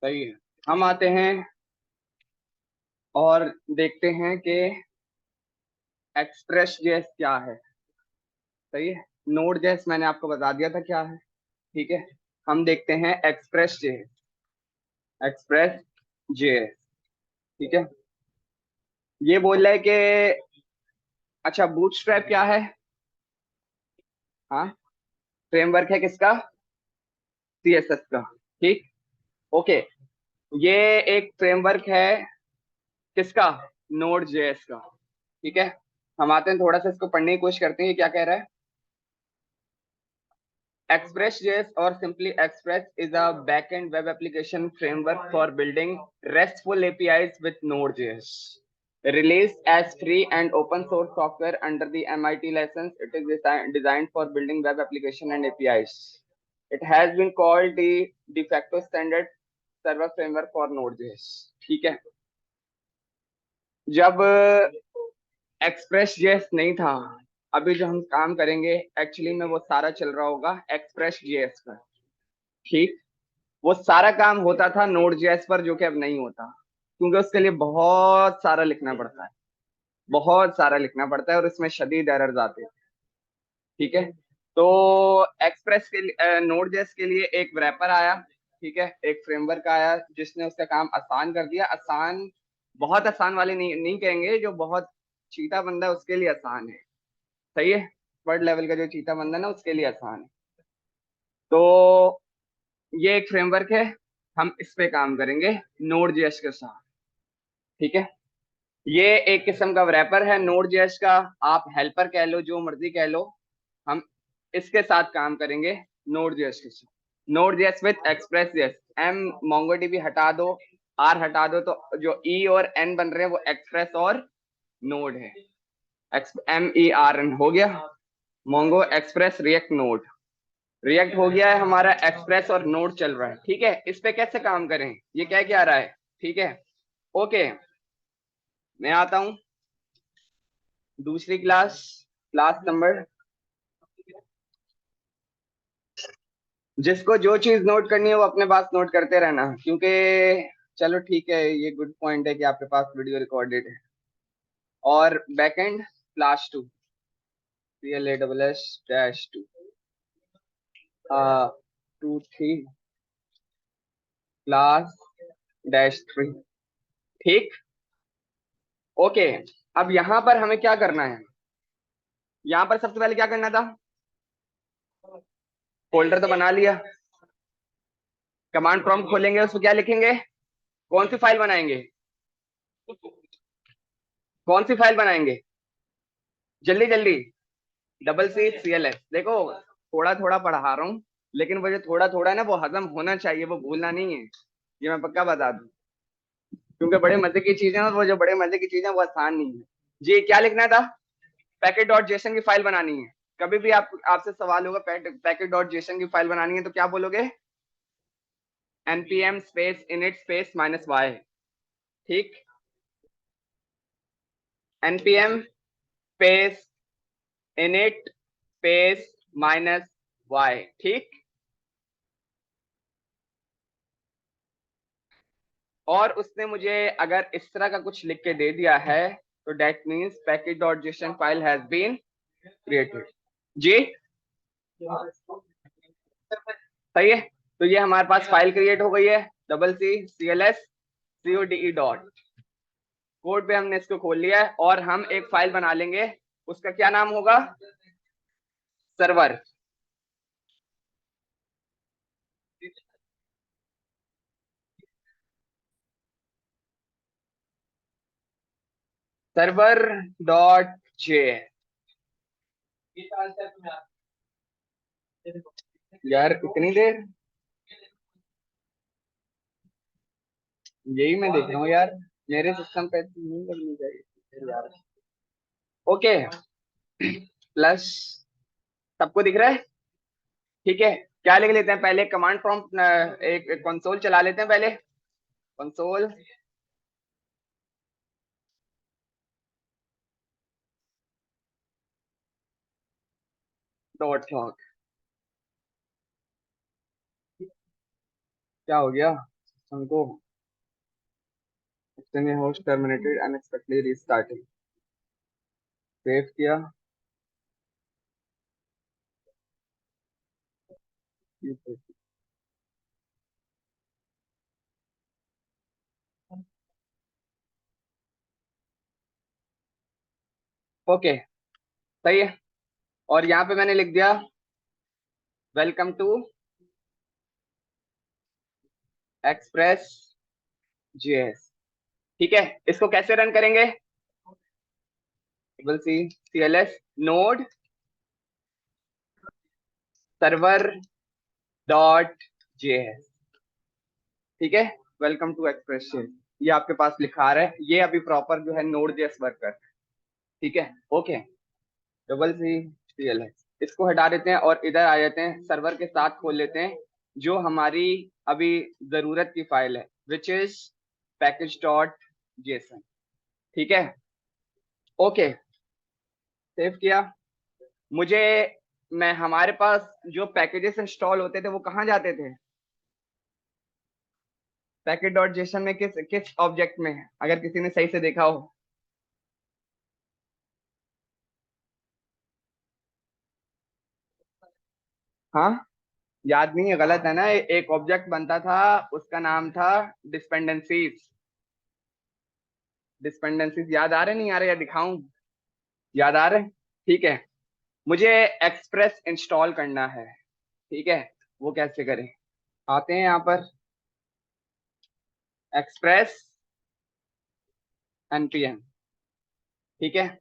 सही है। हम आते हैं और देखते हैं कि एक्सप्रेस जेएस क्या है। सही है। नोड जेएस मैंने आपको बता दिया था क्या है। ठीक है। हम देखते हैं एक्सप्रेस जेएस। Express JS. ठीक है। ये बोल रहा है कि अच्छा बूटस्ट्रैप क्या है। हाँ, फ्रेमवर्क है किसका, सीएसएस का। ठीक। ओके। ये एक फ्रेमवर्क है किसका, नोड जेएस का। ठीक है। हम आते हैं थोड़ा सा इसको पढ़ने की कोशिश करते हैं ये क्या कह रहा है। Express.js or simply Express is a backend web application framework for building RESTful APIs with Node.js. Released as free and open source software under the MIT license, it is designed for building web application and APIs. It has been called the de facto standard server framework for Node.js. ठीक है। जब express JS नहीं था, अभी जो हम काम करेंगे एक्चुअली में वो सारा चल रहा होगा एक्सप्रेस जेएस पर। ठीक। वो सारा काम होता था नोड जेएस पर, जो कि अब नहीं होता, क्योंकि उसके लिए बहुत सारा लिखना पड़ता है। बहुत सारा लिखना पड़ता है और इसमें शदीद एरर्स आते हैं। ठीक है। तो एक्सप्रेस के लिए, नोड जेएस के लिए एक रैपर आया। ठीक है। एक फ्रेमवर्क आया जिसने उसका काम आसान कर दिया। आसान, बहुत आसान वाले नहीं कहेंगे, जो बहुत चीटा बंदा है उसके लिए आसान है। सही है। वर्ड लेवल का जो चीटा बंदा है ना उसके लिए आसान है। तो ये एक फ्रेमवर्क है, हम इस पे काम करेंगे नोड जेएस के साथ। ठीक है। ये एक किस्म का रैपर है नोड जेएस का, आप हेल्पर कह लो जो मर्जी कह लो। हम इसके साथ काम करेंगे नोड जेएस के साथ। Node JS with Express JS. M MongoDB हटा दो, आर हटा दो, तो जो ई और एन बन रहे हैं वो एक्सप्रेस और नोड है। MERN हो गया। Mongo express react node. React हो गया है हमारा, एक्सप्रेस और नोड चल रहा है। ठीक है। इस पे कैसे काम करें, ये क्या क्या आ रहा है। ठीक है। ओके। मैं आता हूं दूसरी क्लास, क्लास नंबर। जिसको जो चीज नोट करनी है वो अपने पास नोट करते रहना, क्योंकि चलो ठीक है, ये गुड पॉइंट है कि आपके पास वीडियो रिकॉर्डेड है। और बैकएंड क्लास 2, CLASS-2 2 3 क्लास -3। ठीक। ओके। अब यहाँ पर हमें क्या करना है, यहाँ पर सबसे पहले क्या करना था, फोल्डर तो बना लिया। कमांड प्रॉम्प्ट खोलेंगे, उसमें क्या लिखेंगे, कौन सी फाइल बनाएंगे, कौन सी फाइल बनाएंगे, जल्दी जल्दी। CC CLS। देखो थोड़ा थोड़ा पढ़ा रहा हूँ, लेकिन वो जो थोड़ा थोड़ा है ना वो हजम होना चाहिए, वो भूलना नहीं है। ये मैं पक्का बता दूं, क्योंकि बड़े मजे की चीजें और वो जो बड़े मजे की चीजें वो आसान नहीं है। जी क्या लिखना था, पैकेट डॉट जेसन की फाइल बनानी है। कभी भी आपसे सवाल होगा पैकेट डॉट जेसन की फाइल बनानी है तो क्या बोलोगे, npm space init space -y। ठीक। npm space init space -y। ठीक। और उसने मुझे अगर इस तरह का कुछ लिख के दे दिया है तो that means package dot JSON file has been created. जी सही है। तो ये हमारे पास फाइल क्रिएट हो गई है, CC CLS CODE कोड पे हमने इसको खोल लिया है, और हम एक फाइल बना लेंगे, उसका क्या नाम होगा, सर्वर। Server dot J. यार इतनी देर, यही मैं देख रहा हूँ यार, मेरे सिस्टम पे नहीं लगनी चाहिए यार। ओके। प्लस, सबको दिख रहा है। ठीक है। क्या लिख लेते हैं पहले, कमांड प्रॉम्प्ट, एक कंसोल चला लेते हैं पहले। Console dot log. क्या हो गया, हमको host terminated unexpectedly restarting, save किया। ओके, सही है। और यहाँ पे मैंने लिख दिया वेलकम टू एक्सप्रेस जेएस। ठीक है, इसको कैसे रन करेंगे? CLS node server dot JS. ठीक है, वेलकम टू एक्सप्रेस जेएस, ये आपके पास लिखा आ रहा है, ये अभी प्रॉपर जो है नोड जेएस वर्कर। ठीक है, ओके। CLS इसको हटा देते हैं और इधर आ जाते हैं, सर्वर के साथ खोल लेते हैं जो हमारी अभी जरूरत की फाइल है, which is package dot Jason. ठीक है, ओके, सेव किया। मुझे मैं हमारे पास जो पैकेजेस इंस्टॉल होते थे वो कहाँ जाते थे? पैकेज डॉट जेसन में किस किस ऑब्जेक्ट में है, अगर किसी ने सही से देखा हो? हाँ, याद नहीं है, गलत है ना। एक ऑब्जेक्ट बनता था, उसका नाम था डिस्पेंडेंसीज। डिस्पेंडेंसीज याद आ रहे नहीं आ रहे, या दिखाऊं? याद आ रहे? ठीक है, मुझे एक्सप्रेस इंस्टॉल करना है। ठीक है, वो कैसे करें? आते हैं यहाँ पर, एक्सप्रेस npm। ठीक है,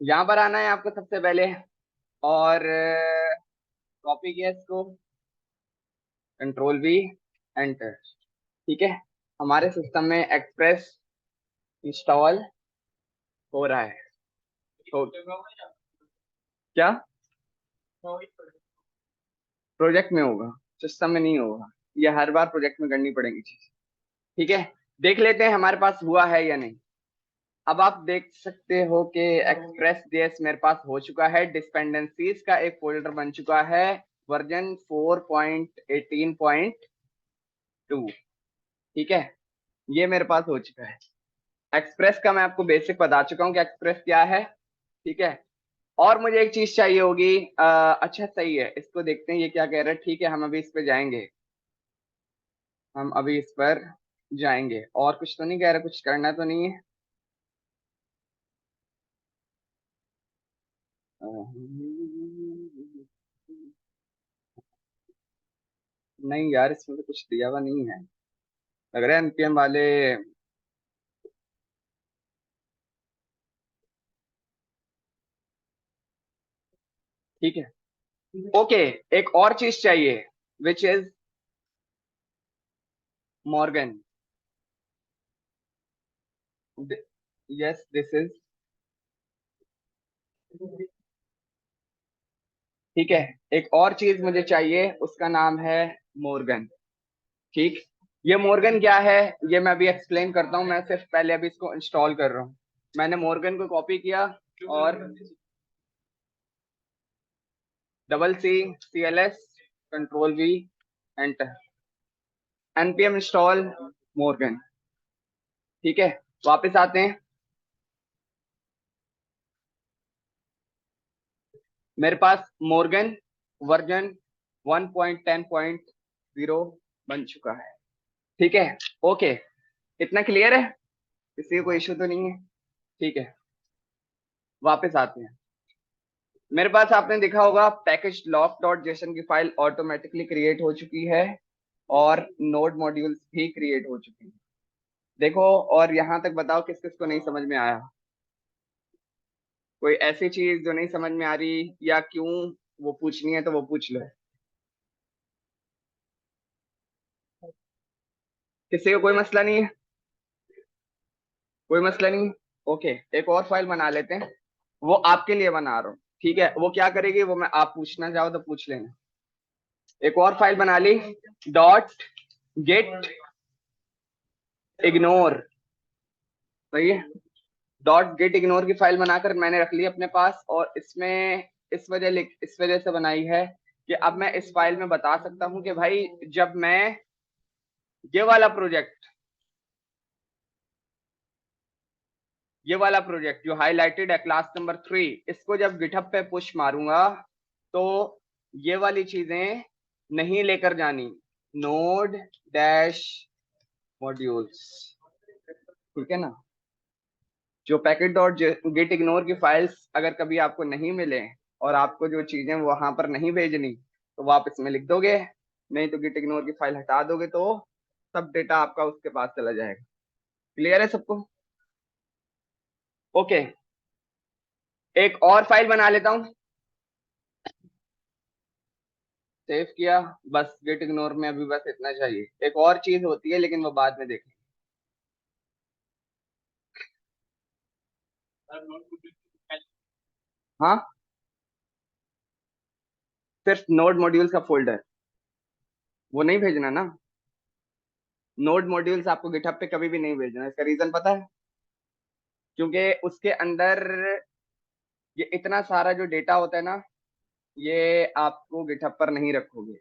यहाँ पर आना है आपको सबसे पहले, और कॉपी किया इसको, कंट्रोल V, एंटर। ठीक है, हमारे सिस्टम में एक्सप्रेस इंस्टॉल हो रहा है। तो क्या प्रोजेक्ट में होगा, सिस्टम में नहीं होगा, ये हर बार प्रोजेक्ट में करनी पड़ेगी चीज। ठीक है, देख लेते हैं हमारे पास हुआ है या नहीं। अब आप देख सकते हो कि एक्सप्रेस जेएस मेरे पास हो चुका है, डिपेंडेंसीज का एक फोल्डर बन चुका है, वर्जन 4.18.2। ठीक है, ये मेरे पास हो चुका है। एक्सप्रेस का मैं आपको बेसिक बता चुका हूँ कि एक्सप्रेस क्या है। ठीक है, और मुझे एक चीज चाहिए होगी। अच्छा सही है, इसको देखते हैं ये क्या कह रहा है। ठीक है, हम अभी इस पे जाएंगे, हम अभी इस पर जाएंगे। और कुछ तो नहीं कह रहा, कुछ करना तो नहीं है? नहीं यार, इसमें तो कुछ दिया हुआ नहीं है, लग रहा है एनपीएम वाले। ठीक है, ओके, एक और चीज चाहिए, which is Morgan. Yes, this is. ठीक है, एक और चीज मुझे चाहिए, उसका नाम है मोर्गन। ठीक, ये मोर्गन क्या है, ये मैं अभी एक्सप्लेन करता हूँ। मैं सिर्फ पहले अभी इसको इंस्टॉल कर रहा हूँ। मैंने मोर्गन को कॉपी किया और CLS control V, enter, npm install Morgan. ठीक है, वापस आते हैं। मेरे पास मोर्गन वर्जन 1.10.0 बन चुका है। ठीक है, ओके, इतना क्लियर है, किसी को कोई इशू तो नहीं है? ठीक है, वापस आते हैं। मेरे पास आपने देखा होगा पैकेज लॉक डॉट जेसन की फाइल ऑटोमेटिकली क्रिएट हो चुकी है, और नोड मॉड्यूल्स भी क्रिएट हो चुकी है। देखो, और यहाँ तक बताओ किस किस को नहीं समझ में आया? कोई ऐसी चीज जो नहीं समझ में आ रही, या क्यों वो पूछनी है तो वो पूछ लो। किसी को कोई मसला नहीं है? कोई मसला नहीं है? ओके, एक और फाइल बना लेते हैं, वो आपके लिए बना रहा हूँ। ठीक है, वो क्या करेगी वो मैं, आप पूछना चाहो तो पूछ लेना। एक और फाइल बना ली, डॉट गेट इग्नोर। सही है, डॉट गेट इग्नोर की फाइल बनाकर मैंने रख ली अपने पास, और इसमें इस वजह से बनाई है कि अब मैं इस फाइल में बता सकता हूं कि भाई जब मैं ये वाला प्रोजेक्ट, ये वाला प्रोजेक्ट जो हाईलाइटेड है क्लास नंबर 3, इसको जब गिटहब पे पुश मारूंगा तो ये वाली चीजें नहीं लेकर जानी, नोड डैश मॉड्यूल्स, ठीक है ना। जो पैकेट डॉट गेट इग्नोर की फाइल्स अगर कभी आपको नहीं मिले और आपको जो चीजें वहां पर नहीं भेजनी तो आप इसमें लिख दोगे, नहीं तो गेट इग्नोर की फाइल हटा दोगे तो सब डेटा आपका उसके पास चला जाएगा। क्लियर है सबको? ओके, एक और फाइल बना लेता हूं, सेव किया, बस गेट इग्नोर में अभी बस इतना चाहिए। एक और चीज होती है लेकिन वो बाद में देखें। हाँ, सिर्फ नोड मॉड्यूल्स का फोल्डर, वो नहीं भेजना ना। नोड मॉड्यूल्स आपको गिटहब पे कभी भी नहीं भेजना, इसका रीजन पता है? क्योंकि उसके अंदर ये इतना सारा जो डेटा होता है ना, ये आपको गिटहब पर नहीं रखोगे,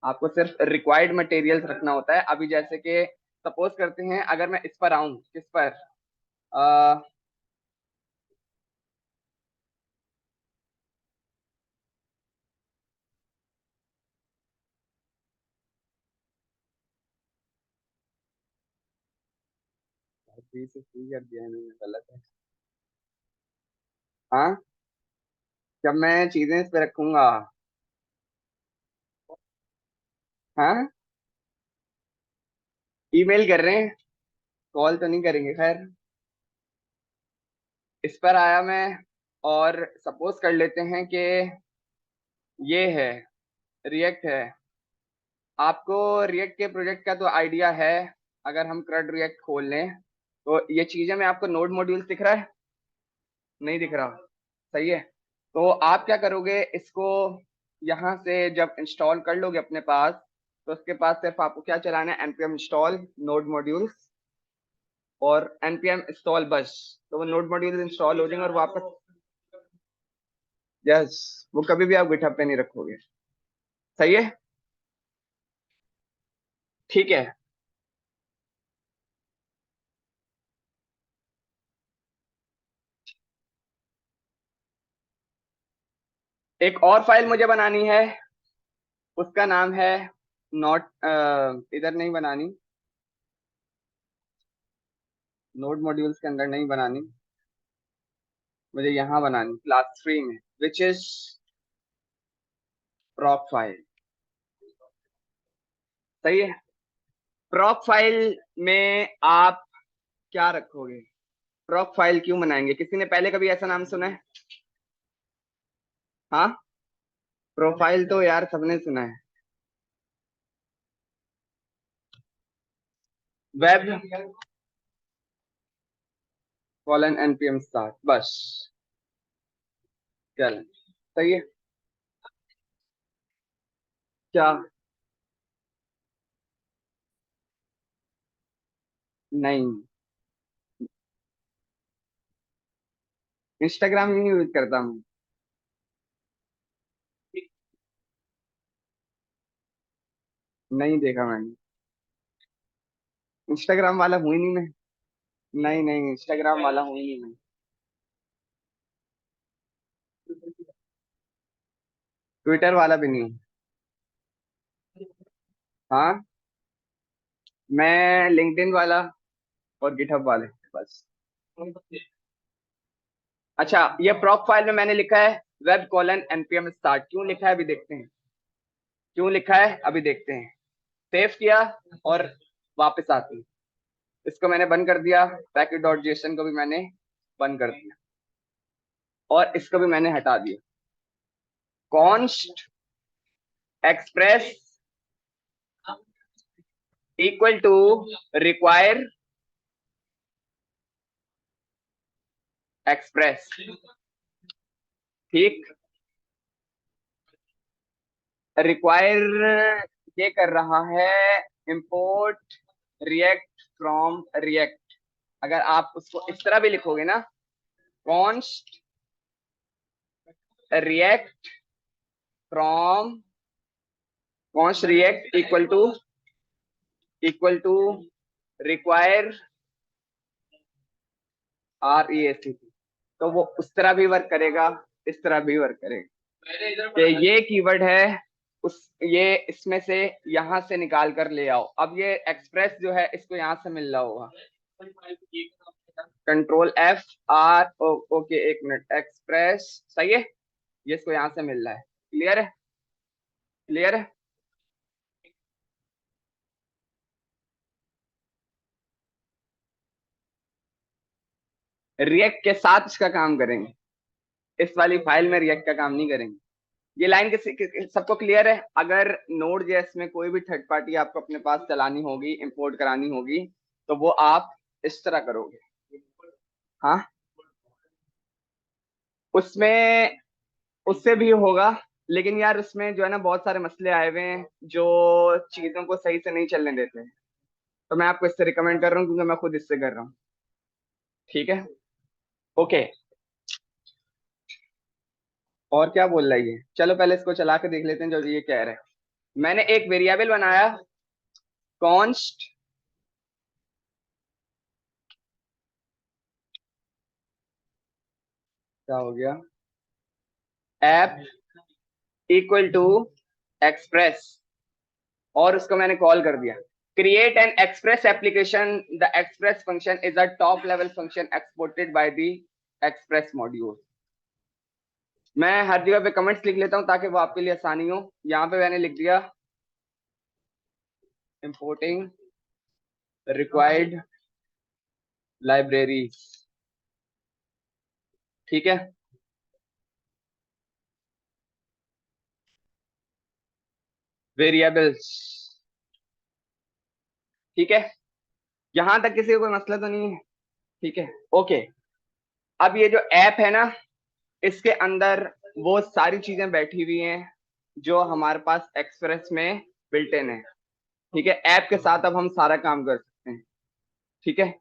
आपको सिर्फ रिक्वायर्ड मटेरियल्स रखना होता है। अभी जैसे कि सपोज करते हैं अगर मैं इस पर आऊं, किस पर, आ, से फ्री कर दिया है मैंने, गलत है। हाँ, जब मैं चीजें इस पे रखूंगा। हाँ, ईमेल कर रहे हैं, कॉल तो नहीं करेंगे खैर। इस पर आया मैं, और सपोज कर लेते हैं कि ये है, रिएक्ट है। आपको रिएक्ट के प्रोजेक्ट का तो आइडिया है, अगर हम क्रड रिएक्ट खोल लें तो ये चीजें में आपको नोड मॉड्यूल्स दिख रहा है, नहीं दिख रहा? सही है। तो आप क्या करोगे, इसको यहाँ से जब इंस्टॉल कर लोगे अपने पास, तो उसके पास सिर्फ आपको क्या चलाना है, npm इंस्टॉल नोड मॉड्यूल्स और npm इंस्टॉल बस। तो वो नोड मॉड्यूल्स इंस्टॉल हो जाएंगे और वापस, यस, वो कभी भी आप गिटहब पे नहीं रखोगे। सही है, ठीक है। एक और फाइल मुझे बनानी है, उसका नाम है नोट, इधर नहीं बनानी, नोड मॉड्यूल्स के अंदर नहीं बनानी, मुझे यहाँ बनानी क्लास 3 में, विच इज प्रॉक फाइल। सही है। प्रॉक फाइल में आप क्या रखोगे, प्रॉक फाइल क्यों बनाएंगे? किसी ने पहले कभी ऐसा नाम सुना है? हाँ, प्रोफाइल तो यार सबने सुना है। वेब कॉलन npm स्टार्ट, बस। चल, सही है। क्या? नहीं, इंस्टाग्राम नहीं यूज करता मैं। नहीं देखा मैंने, इंस्टाग्राम वाला हूँ ही नहीं मैं। नहीं नहीं, इंस्टाग्राम वाला हूँ ही नहीं मैं। ट्विटर वाला भी नहीं हूँ। हाँ, मैं लिंक्डइन वाला और गिटहब वाले, बस। अच्छा, ये प्रॉक फाइल में मैंने लिखा है वेब कॉलन npm स्टार्ट, क्यों लिखा है अभी देखते हैं, क्यों लिखा है अभी देखते हैं। सेव किया और वापस आती, इसको मैंने बंद कर दिया, पैकेट डॉट जेसन को भी मैंने बंद कर दिया और इसको भी मैंने हटा दिया। Const express equal to require express, ठीक। रिक्वायर ये कर रहा है इंपोर्ट रिएक्ट फ्रॉम रिएक्ट। अगर आप उसको इस तरह भी लिखोगे ना, const react from, const react equal to equal to require REAC, तो वो उस तरह भी वर्क करेगा, इस तरह भी वर्क करेगा कि ये कीवर्ड है, उस ये इसमें से यहां से निकाल कर ले आओ। अब ये एक्सप्रेस जो है इसको यहां से मिल रहा होगा, कंट्रोल F R ओके एक मिनट, एक्सप्रेस सही है, ये इसको यहां से मिल रहा है। क्लियर है, क्लियर है। रिएक्ट के साथ इसका काम करेंगे, इस वाली फाइल में रिएक्ट का काम नहीं करेंगे। ये लाइन सबको क्लियर है। अगर नोड जेएस में कोई भी थर्ड पार्टी आपको अपने पास चलानी होगी, इंपोर्ट करानी होगी, तो वो आप इस तरह करोगे। हाँ, उसमें उससे भी होगा, लेकिन यार उसमें जो है ना बहुत सारे मसले आए हुए हैं जो चीजों को सही से नहीं चलने देते हैं, तो मैं आपको इससे रिकमेंड कर रहा हूँ क्योंकि मैं खुद इससे कर रहा हूँ। ठीक है, ओके। और क्या बोल रहा है ये, चलो पहले इसको चला के देख लेते हैं जो ये कह रहा है। मैंने एक वेरिएबल बनाया, कॉन्स्ट क्या हो गया, ऐप इक्वल टू एक्सप्रेस, और उसको मैंने कॉल कर दिया create an express application, the express function is a top level function exported by the express module. मैं हर जगह पे कमेंट्स लिख लेता हूं ताकि वो आपके लिए आसानी हो। यहाँ पे मैंने लिख दिया इंपोर्टिंग रिक्वायर्ड लाइब्रेरी, ठीक है। वेरिएबल्स, ठीक है, यहां तक किसी को कोई मसला तो नहीं है, ठीक है, ओके। अब ये जो ऐप है ना, इसके अंदर वो सारी चीजें बैठी हुई हैं जो हमारे पास एक्सप्रेस में बिल्ट इन है, ठीक है। ऐप के साथ अब हम सारा काम कर सकते हैं, ठीक है।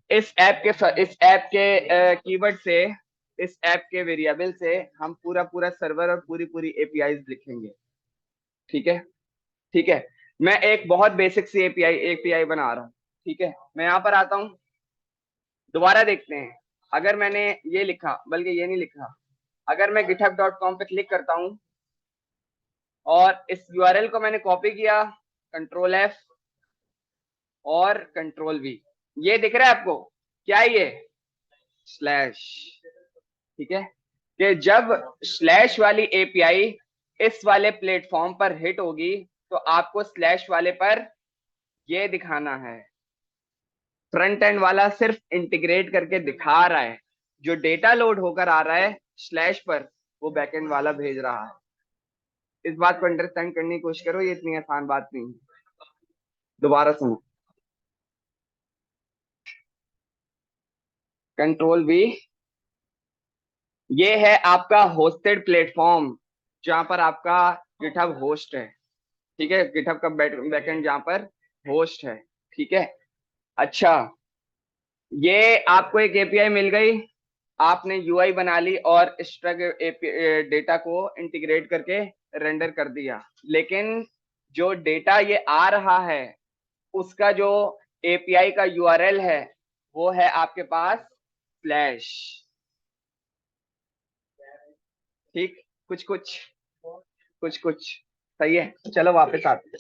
इस ऐप के कीवर्ड से, इस ऐप के वेरिएबल से हम पूरा पूरा सर्वर और पूरी पूरी एपीआई लिखेंगे, ठीक है, ठीक है। मैं एक बहुत बेसिक सी एपीआई बना रहा हूँ, ठीक है। मैं यहाँ पर आता हूँ, दोबारा देखते हैं। अगर मैंने ये लिखा, बल्कि ये नहीं लिखा, अगर मैं github.com पे क्लिक करता हूँ और इस यूआरएल को मैंने कॉपी किया, कंट्रोल F और कंट्रोल V, ये दिख रहा है आपको क्या है, ये स्लैश, ठीक है। कि जब स्लैश वाली एपीआई इस वाले प्लेटफॉर्म पर हिट होगी तो आपको स्लैश वाले पर ये दिखाना है। फ्रंट एंड वाला सिर्फ इंटीग्रेट करके दिखा रहा है, जो डेटा लोड होकर आ रहा है स्लैश पर वो बैकएंड वाला भेज रहा है। इस बात को अंडरस्टैंड करने की कोशिश करो, ये इतनी आसान बात नहीं है। दोबारा सुनो, कंट्रोल V, ये है आपका होस्टेड प्लेटफॉर्म जहां पर आपका गिटहब होस्ट है, ठीक है। गिटहब का बैकएंड जहां पर होस्ट है, ठीक है। अच्छा, ये आपको एक एपीआई मिल गई, आपने यूआई बना ली और स्ट्रग डेटा को इंटीग्रेट करके रेंडर कर दिया, लेकिन जो डेटा ये आ रहा है उसका जो एपीआई का यूआरएल है वो है आपके पास फ्लैश, ठीक। कुछ कुछ कुछ कुछ सही है, चलो वापस आते हैं।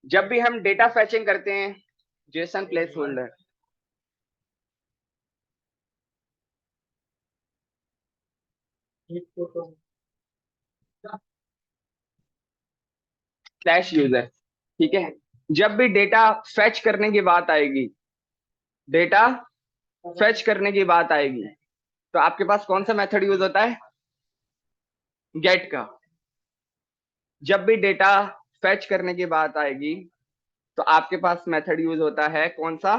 जब भी हम डेटा फैचिंग करते हैं, Jason place holder, slash user, ठीक है। जब भी डेटा फेच करने की बात आएगी, डेटा फेच करने की बात आएगी, तो आपके पास कौन सा मेथड यूज होता है, गेट का। जब भी डेटा फेच करने की बात आएगी तो आपके पास मेथड यूज होता है कौन सा,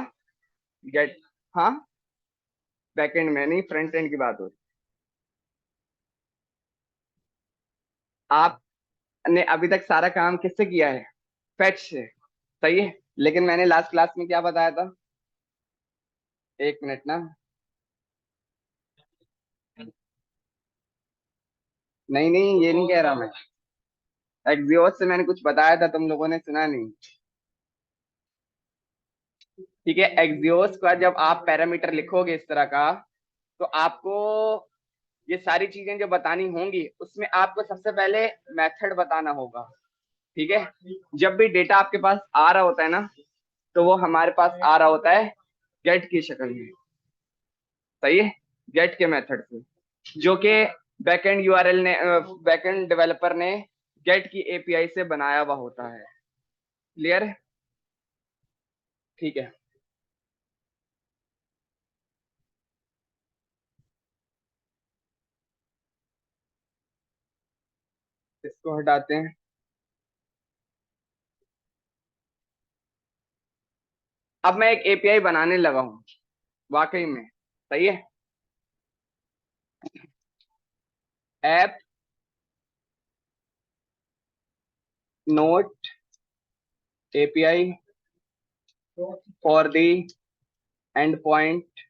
गेट। हाँ, बैकएंड में नहीं, फ्रंट एंड की बात होती है। आपने अभी तक सारा काम किससे किया है, फेच से, सही है। लेकिन मैंने लास्ट क्लास में क्या बताया था, एक मिनट ना, नहीं नहीं ये नहीं कह रहा मैं, एक्सियोस से मैंने कुछ बताया था, तुम लोगों ने सुना नहीं। ठीक है, एक्सियोस का जब आप पैरामीटर लिखोगे इस तरह का, तो आपको ये सारी चीजें जो बतानी होंगी, उसमें आपको सबसे पहले मेथड बताना होगा। ठीक है, जब भी डेटा आपके पास आ रहा होता है ना, तो वो हमारे पास आ रहा होता है गेट की शक्ल में। सही है, गेट के मेथड से, जो कि बैकएंड यूआरएल ने, बैकएंड डेवलपर ने गेट की एपीआई से बनाया हुआ होता है। क्लियर है? ठीक है, इसको हटाते हैं। अब मैं एक एपीआई बनाने लगा हूं, वाकई में। सही है, app note API for the end point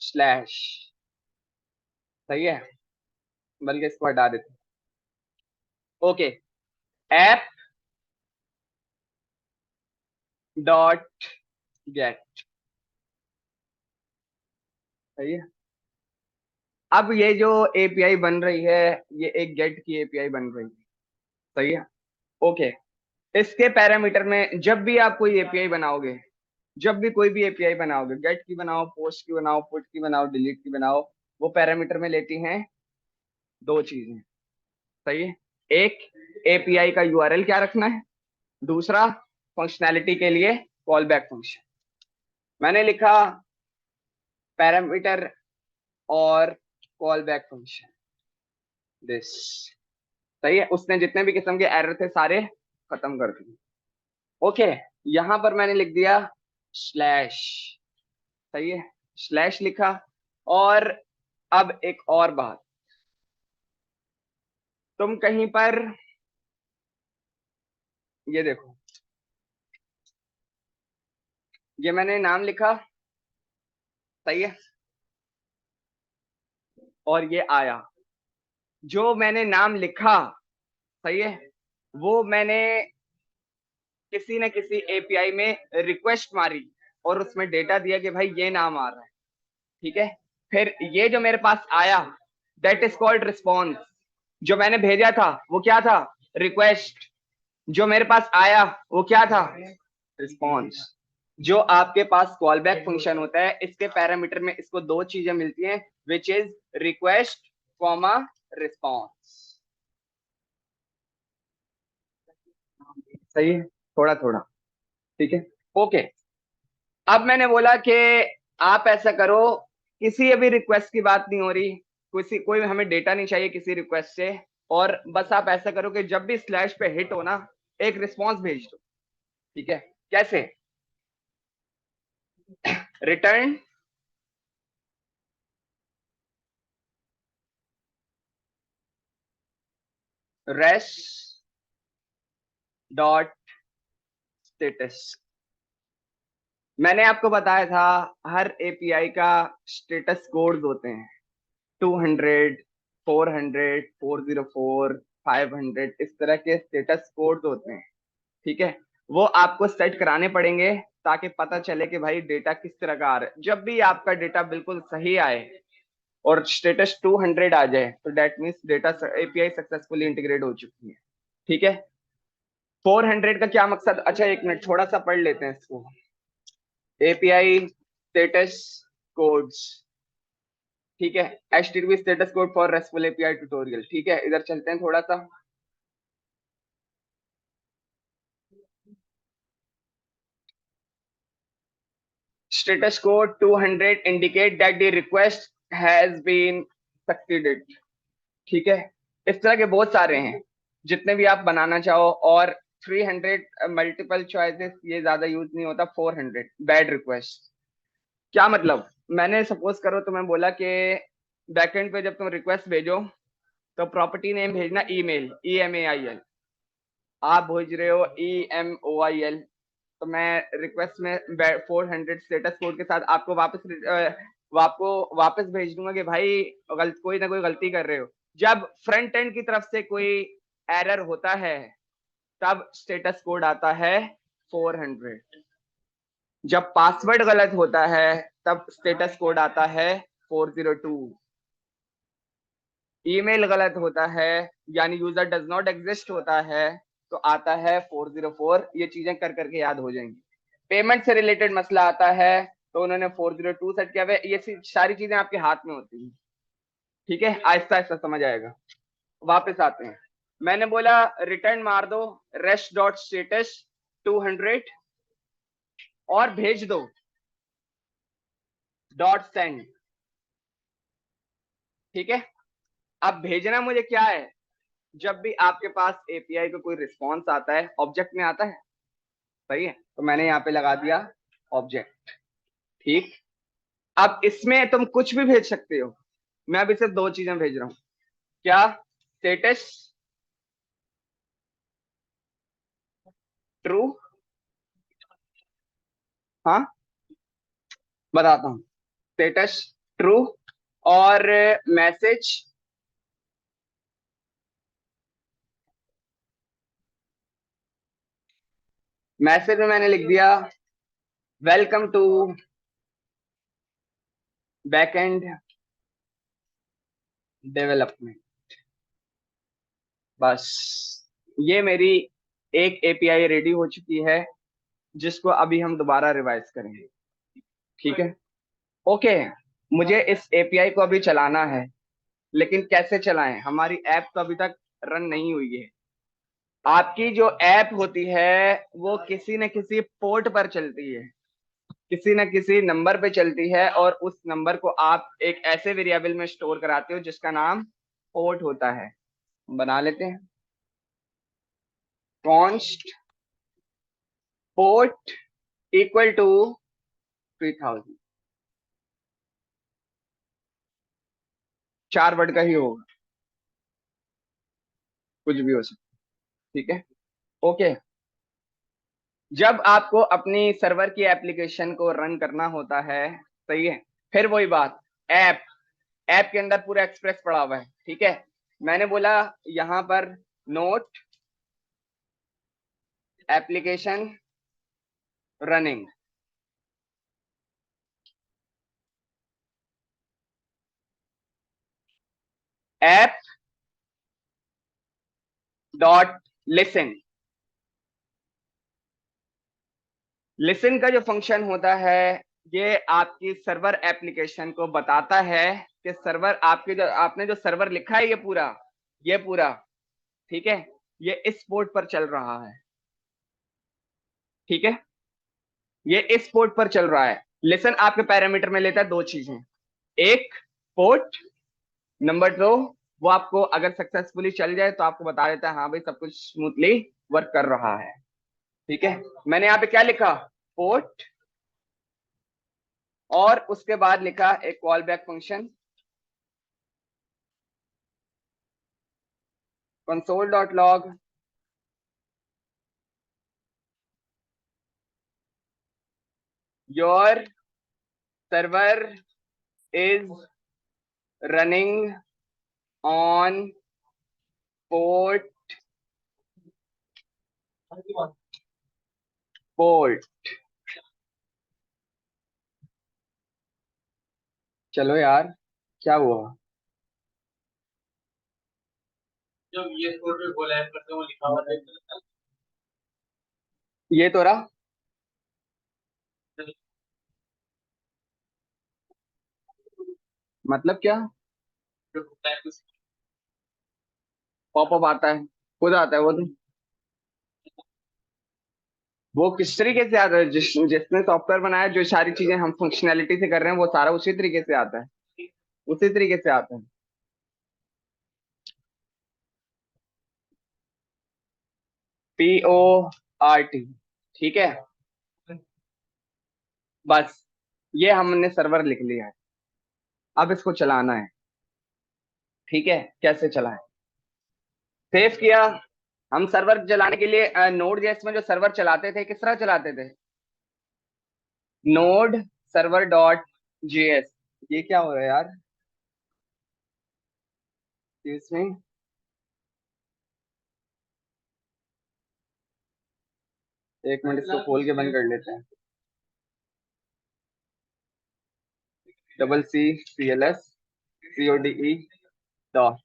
slash. सही है, बल्कि इसको हटा देते हैं। Okay, app dot gate. सही है, अब ये जो एपीआई बन रही है, ये एक गेट की एपीआई बन रही है। सही है, ओके। इसके पैरामीटर में जब भी आप कोई एपीआई बनाओगे, जब भी कोई भी एपीआई बनाओगे, गेट की बनाओ, पोस्ट की बनाओ, पुट की बनाओ, डिलीट की बनाओ, वो पैरामीटर में लेती हैं दो चीजें। सही है, एक एपीआई का यूआरएल क्या रखना है, दूसरा फंक्शनैलिटी के लिए कॉल बैक फंक्शन। मैंने लिखा पैरामीटर और कॉल बैक फंक्शन दिस। सही है, उसने जितने भी किस्म के एरर थे सारे खत्म कर दिए। ओके, यहां पर मैंने लिख दिया स्लैश। सही है, स्लैश लिखा। और अब एक और बात, तुम कहीं पर ये देखो, ये मैंने नाम लिखा। सही है, और ये आया, जो मैंने नाम लिखा। सही है, वो मैंने किसी न किसी एपीआई में रिक्वेस्ट मारी और उसमें डेटा दिया कि भाई ये नाम आ रहा है। ठीक है, फिर ये जो मेरे पास आया, दैट इज कॉल्ड रिस्पॉन्स। जो मैंने भेजा था वो क्या था, रिक्वेस्ट। जो मेरे पास आया वो क्या था, रिस्पॉन्स। जो आपके पास कॉल बैक फंक्शन होता है, इसके पैरामीटर में इसको दो चीजें मिलती हैं, which is request comma response. सही है, थोड़ा थोड़ा। ठीक है, ओके। अब मैंने बोला कि आप ऐसा करो, किसी अभी रिक्वेस्ट की बात नहीं हो रही, किसी कोई हमें डेटा नहीं चाहिए किसी रिक्वेस्ट से, और बस आप ऐसा करो कि जब भी स्लैश पे हिट हो ना, एक रिस्पॉन्स भेज दो। ठीक है, कैसे, रिटर्न रेस्ट डॉट स्टेटस। मैंने आपको बताया था हर एपीआई का स्टेटस कोड्स होते हैं, 200, 400, 404, 500, इस तरह के स्टेटस कोड्स होते हैं। ठीक है, वो आपको सेट कराने पड़ेंगे ताकि पता चले कि भाई डेटा किस तरह का आ रहा है। जब भी आपका डेटा बिल्कुल सही आए और स्टेटस 200 आ जाए, तो that means data API successfully integrate हो चुकी है। ठीक है, 400 का क्या मकसद, अच्छा एक मिनट थोड़ा सा पढ़ लेते हैं इसको। API status codes. ठीक है, HTTP status code for restful API tutorial. ठीक है, इधर चलते हैं थोड़ा सा। Status code 200 indicate that the request has been succeeded. ठीक है, इस तरह के बहुत सारे हैं, जितने भी आप बनाना चाहो। और 300 मल्टीपल चॉइसेस, ये ज्यादा यूज नहीं होता। 400 बैड रिक्वेस्ट। क्या मतलब, मैंने सपोज करो तुम्हें बोला कि बैकएंड पे जब तुम रिक्वेस्ट भेजो, तो प्रॉपर्टी नेम भेजना ईमेल, EMAIL। आप भेज रहे हो EMOIL, तो मैं रिक्वेस्ट में 400 स्टेटस कोड के साथ आपको वापस वो आपको वापस भेज दूंगा कि भाई कोई ना कोई गलती कर रहे हो। जब फ्रंट एंड की तरफ से कोई एरर होता है तब स्टेटस कोड आता है 400। जब पासवर्ड गलत होता है तब स्टेटस कोड आता है 402। ईमेल गलत होता है यानी यूजर डज नॉट एग्जिस्ट होता है तो आता है 404। ये चीजें कर करके याद हो जाएंगी। पेमेंट से रिलेटेड मसला आता है तो उन्होंने 402 सेट किया हुआ है। ये सारी चीजें आपके हाथ में होती हैं। ठीक है, आहिस्ता आहिस्ता समझ आएगा। वापस आते हैं। मैंने बोला रिटर्न मार दो रेस्ट डॉट स्टेटस 200 और भेज दो डॉट सेंड। ठीक है, अब भेजना मुझे क्या है, जब भी आपके पास एपीआई को कोई रिस्पॉन्स आता है ऑब्जेक्ट में आता है, सही है, तो मैंने यहाँ पे लगा दिया ऑब्जेक्ट। ठीक, अब इसमें तुम कुछ भी भेज सकते हो। मैं अभी सिर्फ दो चीजें भेज रहा हूं। क्या? स्टेटस ट्रू, हाँ बताता हूँ। स्टेटस ट्रू और मैसेज मैसेज में मैंने लिख दिया वेलकम टू बैकएंड डेवलपमेंट। बस, ये मेरी एक एपीआई रेडी हो चुकी है जिसको अभी हम दोबारा रिवाइज करेंगे। ठीक है, ओके। मुझे इस एपीआई को अभी चलाना है, लेकिन कैसे चलाएं? हमारी ऐप तो अभी तक रन नहीं हुई है। आपकी जो ऐप होती है वो किसी न किसी पोर्ट पर चलती है, किसी न किसी नंबर पे चलती है, और उस नंबर को आप एक ऐसे वेरिएबल में स्टोर कराते हो जिसका नाम पोर्ट होता है। बना लेते हैं। Const port equal to 3000। 4 word का ही होगा, कुछ भी हो सकता। ठीक है, ओके। जब आपको अपनी सर्वर की एप्लीकेशन को रन करना होता है, सही है, फिर वही बात, ऐप ऐप के अंदर पूरा एक्सप्रेस पड़ा हुआ है। ठीक है, मैंने बोला यहां पर note application running, app dot listen. Listen का जो फंक्शन होता है ये आपकी सर्वर एप्लीकेशन को बताता है कि सर्वर आपके जो आपने जो सर्वर लिखा है ये पूरा ठीक है, ये इस पोर्ट पर चल रहा है। ठीक है, ये इस पोर्ट पर चल रहा है। लिसन आपके पैरामीटर में लेता है दो चीजें, एक पोर्ट, नंबर दो वो आपको अगर सक्सेसफुली चल जाए तो आपको बता देता है हाँ भाई सब कुछ स्मूथली वर्क कर रहा है। ठीक है, मैंने यहाँ पे क्या लिखा, पोर्ट, और उसके बाद लिखा एक call back function console dot log your server is running on port port. चलो यार, क्या हुआ? जब ये कोड पे बोला है करते वो लिखा हुआ है, ये तो रहा। मतलब क्या? पॉपअप आता है, खुद आता है वो तो। वो किस तरीके से आता है? जिसने सॉफ्टवेयर बनाया, जो सारी चीजें हम फंक्शनैलिटी से कर रहे हैं वो सारा उसी तरीके से आता है, उसी तरीके से आता है। PORT। ठीक है, बस ये हमने सर्वर लिख लिया है। अब इसको चलाना है। ठीक है, कैसे चलाएं? सेव किया। हम सर्वर चलाने के लिए नोड जेएस में जो सर्वर चलाते थे किस तरह चलाते थे? Node server dot JS. ये क्या हो रहा है यार इसमें? एक मिनट इसको खोल के बंद कर लेते हैं। CCLS CODE dot.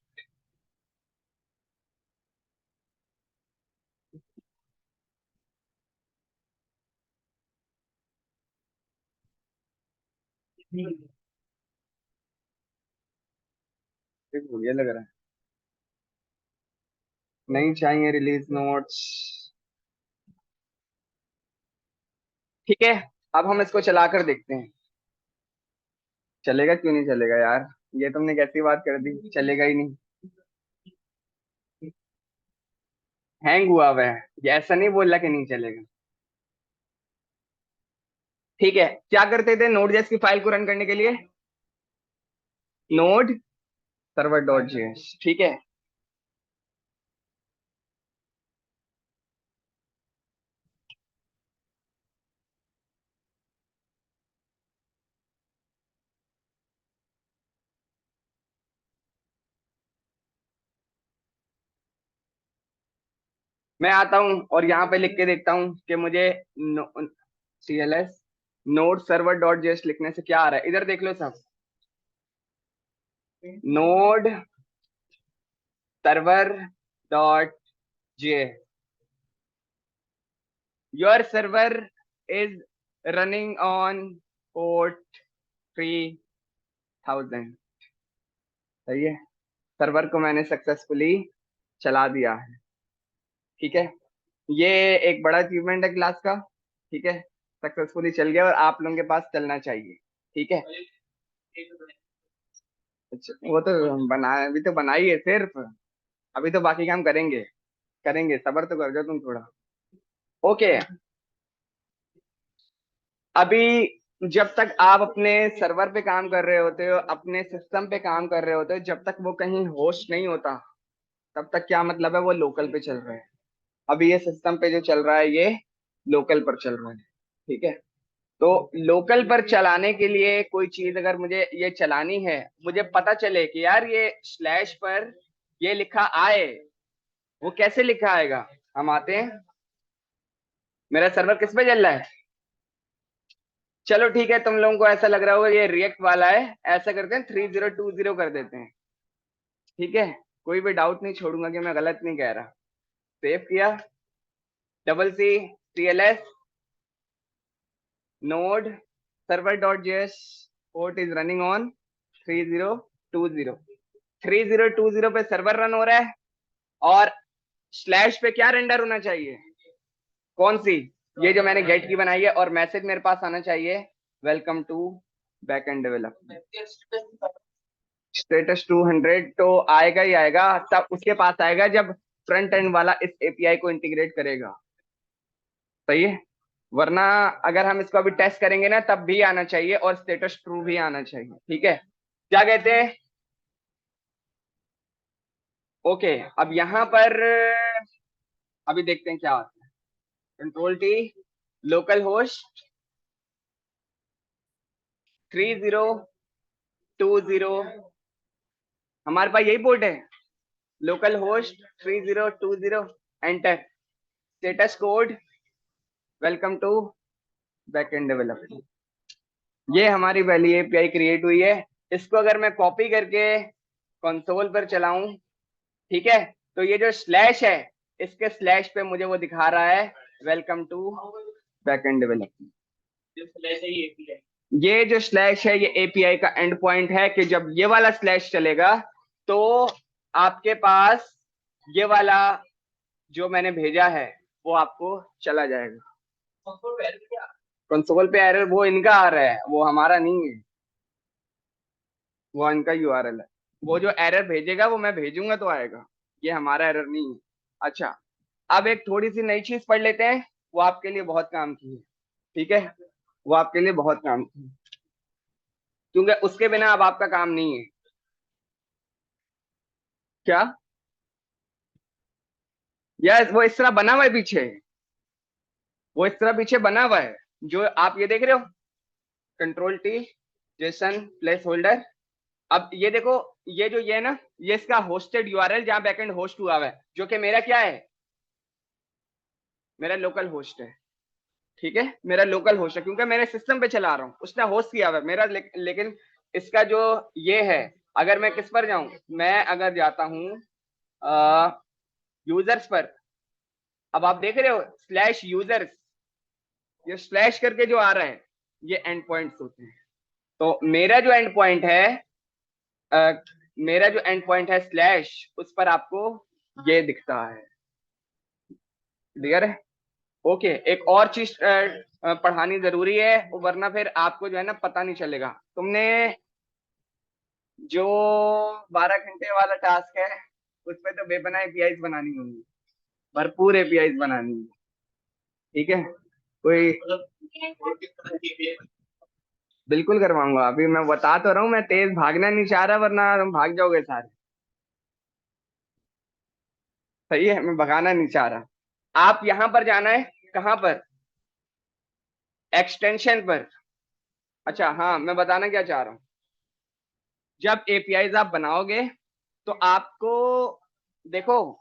ये लग रहा है नहीं चाहिए रिलीज नोट्स। ठीक है, अब हम इसको चलाकर देखते हैं चलेगा क्यों नहीं चलेगा यार। ये तुमने कैसी बात कर दी, चलेगा ही नहीं। हैंग हुआ हुआ है, ये ऐसा नहीं बोल रहा कि नहीं चलेगा। ठीक है, क्या करते थे नोड जेएस की फाइल को रन करने के लिए? Node server dot JS. ठीक है, मैं आता हूं और यहाँ पे लिख के देखता हूँ कि मुझे CLS node server dot JS लिखने से क्या आ रहा है। इधर देख लो सब, node server dot JS, your server is running on port 3000। सही है, सर्वर को मैंने सक्सेसफुली चला दिया है। ठीक है, ये एक बड़ा अचीवमेंट है क्लास का। ठीक है, सक्सेसफुली चल गया और आप लोगों के पास चलना चाहिए। ठीक है, अच्छा वो तो बना, अभी तो बनाई है सिर्फ, अभी तो बाकी काम करेंगे। करेंगे, सब्र तो कर जाओ तुम थोड़ा। ओके, अभी जब तक आप अपने सर्वर पे काम कर रहे होते हो, अपने सिस्टम पे काम कर रहे होते हो, जब तक वो कहीं होस्ट नहीं होता तब तक क्या मतलब है, वो लोकल पे चल रहा है। अभी ये सिस्टम पे जो चल रहा है ये लोकल पर चल रहा है। ठीक है, तो लोकल पर चलाने के लिए कोई चीज अगर मुझे ये चलानी है, मुझे पता चले कि यार ये स्लैश पर ये लिखा आए, वो कैसे लिखा आएगा। हम आते हैं, मेरा सर्वर किस पे चल रहा है? चलो ठीक है, तुम लोगों को ऐसा लग रहा होगा ये रिएक्ट वाला है, ऐसा करते हैं 3020 कर देते हैं। ठीक है, कोई भी डाउट नहीं छोड़ूंगा कि मैं गलत नहीं कह रहा। सेव किया, CCLS node server dot JS port is running on 3020। 3020 पे सर्वर रन हो रहा है और स्लैश पे क्या रेंडर होना चाहिए? कौन सी? ये जो मैंने गेट की बनाई है, और मैसेज मेरे पास आना चाहिए welcome to backend development. Status 200 तो आएगा ही आएगा, तब उसके पास आएगा जब फ्रंट एंड वाला इस एपीआई को इंटीग्रेट करेगा। सही है, वरना अगर हम इसको अभी टेस्ट करेंगे ना तब भी आना चाहिए और स्टेटस ट्रू भी आना चाहिए। ठीक है, क्या कहते हैं? ओके, अब यहां पर अभी देखते हैं क्या होता है। कंट्रोल T, लोकल होस्ट 3020, हमारे पास यही पोर्ट है। Localhost 3020, enter. Status code welcome to backend development. ये हमारी पहली एपीआई क्रिएट हुई है। इसको अगर मैं कॉपी करके कंसोल पर चलाऊं, ठीक है, तो ये जो स्लैश है, इसके स्लैश पे मुझे वो दिखा रहा है वेलकम टू बैकएंड डेवलपमेंट। ये जो स्लैश है ये एपीआई का एंड पॉइंट है कि जब ये वाला स्लैश चलेगा तो आपके पास ये वाला जो मैंने भेजा है वो आपको चला जाएगा। कंसोल पे एरर वो इनका आ रहा है, वो हमारा नहीं है, वो इनका यूआरएल है। वो जो एरर भेजेगा वो मैं भेजूंगा तो आएगा, ये हमारा एरर नहीं है। अच्छा, अब एक थोड़ी सी नई चीज पढ़ लेते हैं, वो आपके लिए बहुत काम की है। ठीक है, वो आपके लिए बहुत काम की है, क्योंकि उसके बिना अब आपका काम नहीं है। क्या? यस, वो इस तरह बना हुआ है पीछे, वो इस तरह पीछे बना हुआ है जो आप ये देख रहे हो। Control T, Jason place holder. अब ये देखो, ये है ना, ये इसका होस्टेड यूआरएल जहां बैकएंड होस्ट हुआ हुआ है, जो कि मेरा क्या है, मेरा लोकल होस्ट है। ठीक है, मेरा लोकल होस्ट है क्योंकि मेरे सिस्टम पे चला रहा हूँ, उसने होस्ट किया हुआ है मेरा, लेकिन इसका जो ये है, अगर मैं किस पर जाऊं, मैं अगर जाता हूँ यूजर्स पर, अब आप देख रहे हो स्लैश यूजर्स, ये स्लैश करके जो आ रहा है, ये एंड पॉइंट्स होते हैं। तो मेरा जो एंड पॉइंट है, अ, मेरा जो एंड पॉइंट है स्लैश, उस पर आपको ये दिखता है। क्लियर है? ओके, एक और चीज पढ़ानी जरूरी है, वरना फिर आपको जो है ना पता नहीं चलेगा। तुमने जो 12 घंटे वाला टास्क है, उसमें तो बेपना एपीआईज बनानी होंगी, भरपूर एपीआईज बनानी है। ठीक है, कोई बिल्कुल करवाऊंगा। अभी मैं बता तो रहा हूँ, मैं तेज भागना नहीं चाह रहा, वरना तुम भाग जाओगे सारे। सही है, मैं भगाना नहीं चाह रहा। आप यहां पर जाना है, कहां पर, एक्सटेंशन पर। अच्छा हाँ, मैं बताना क्या चाह रहा हूँ, जब एपीआईज आप बनाओगे तो आपको देखो,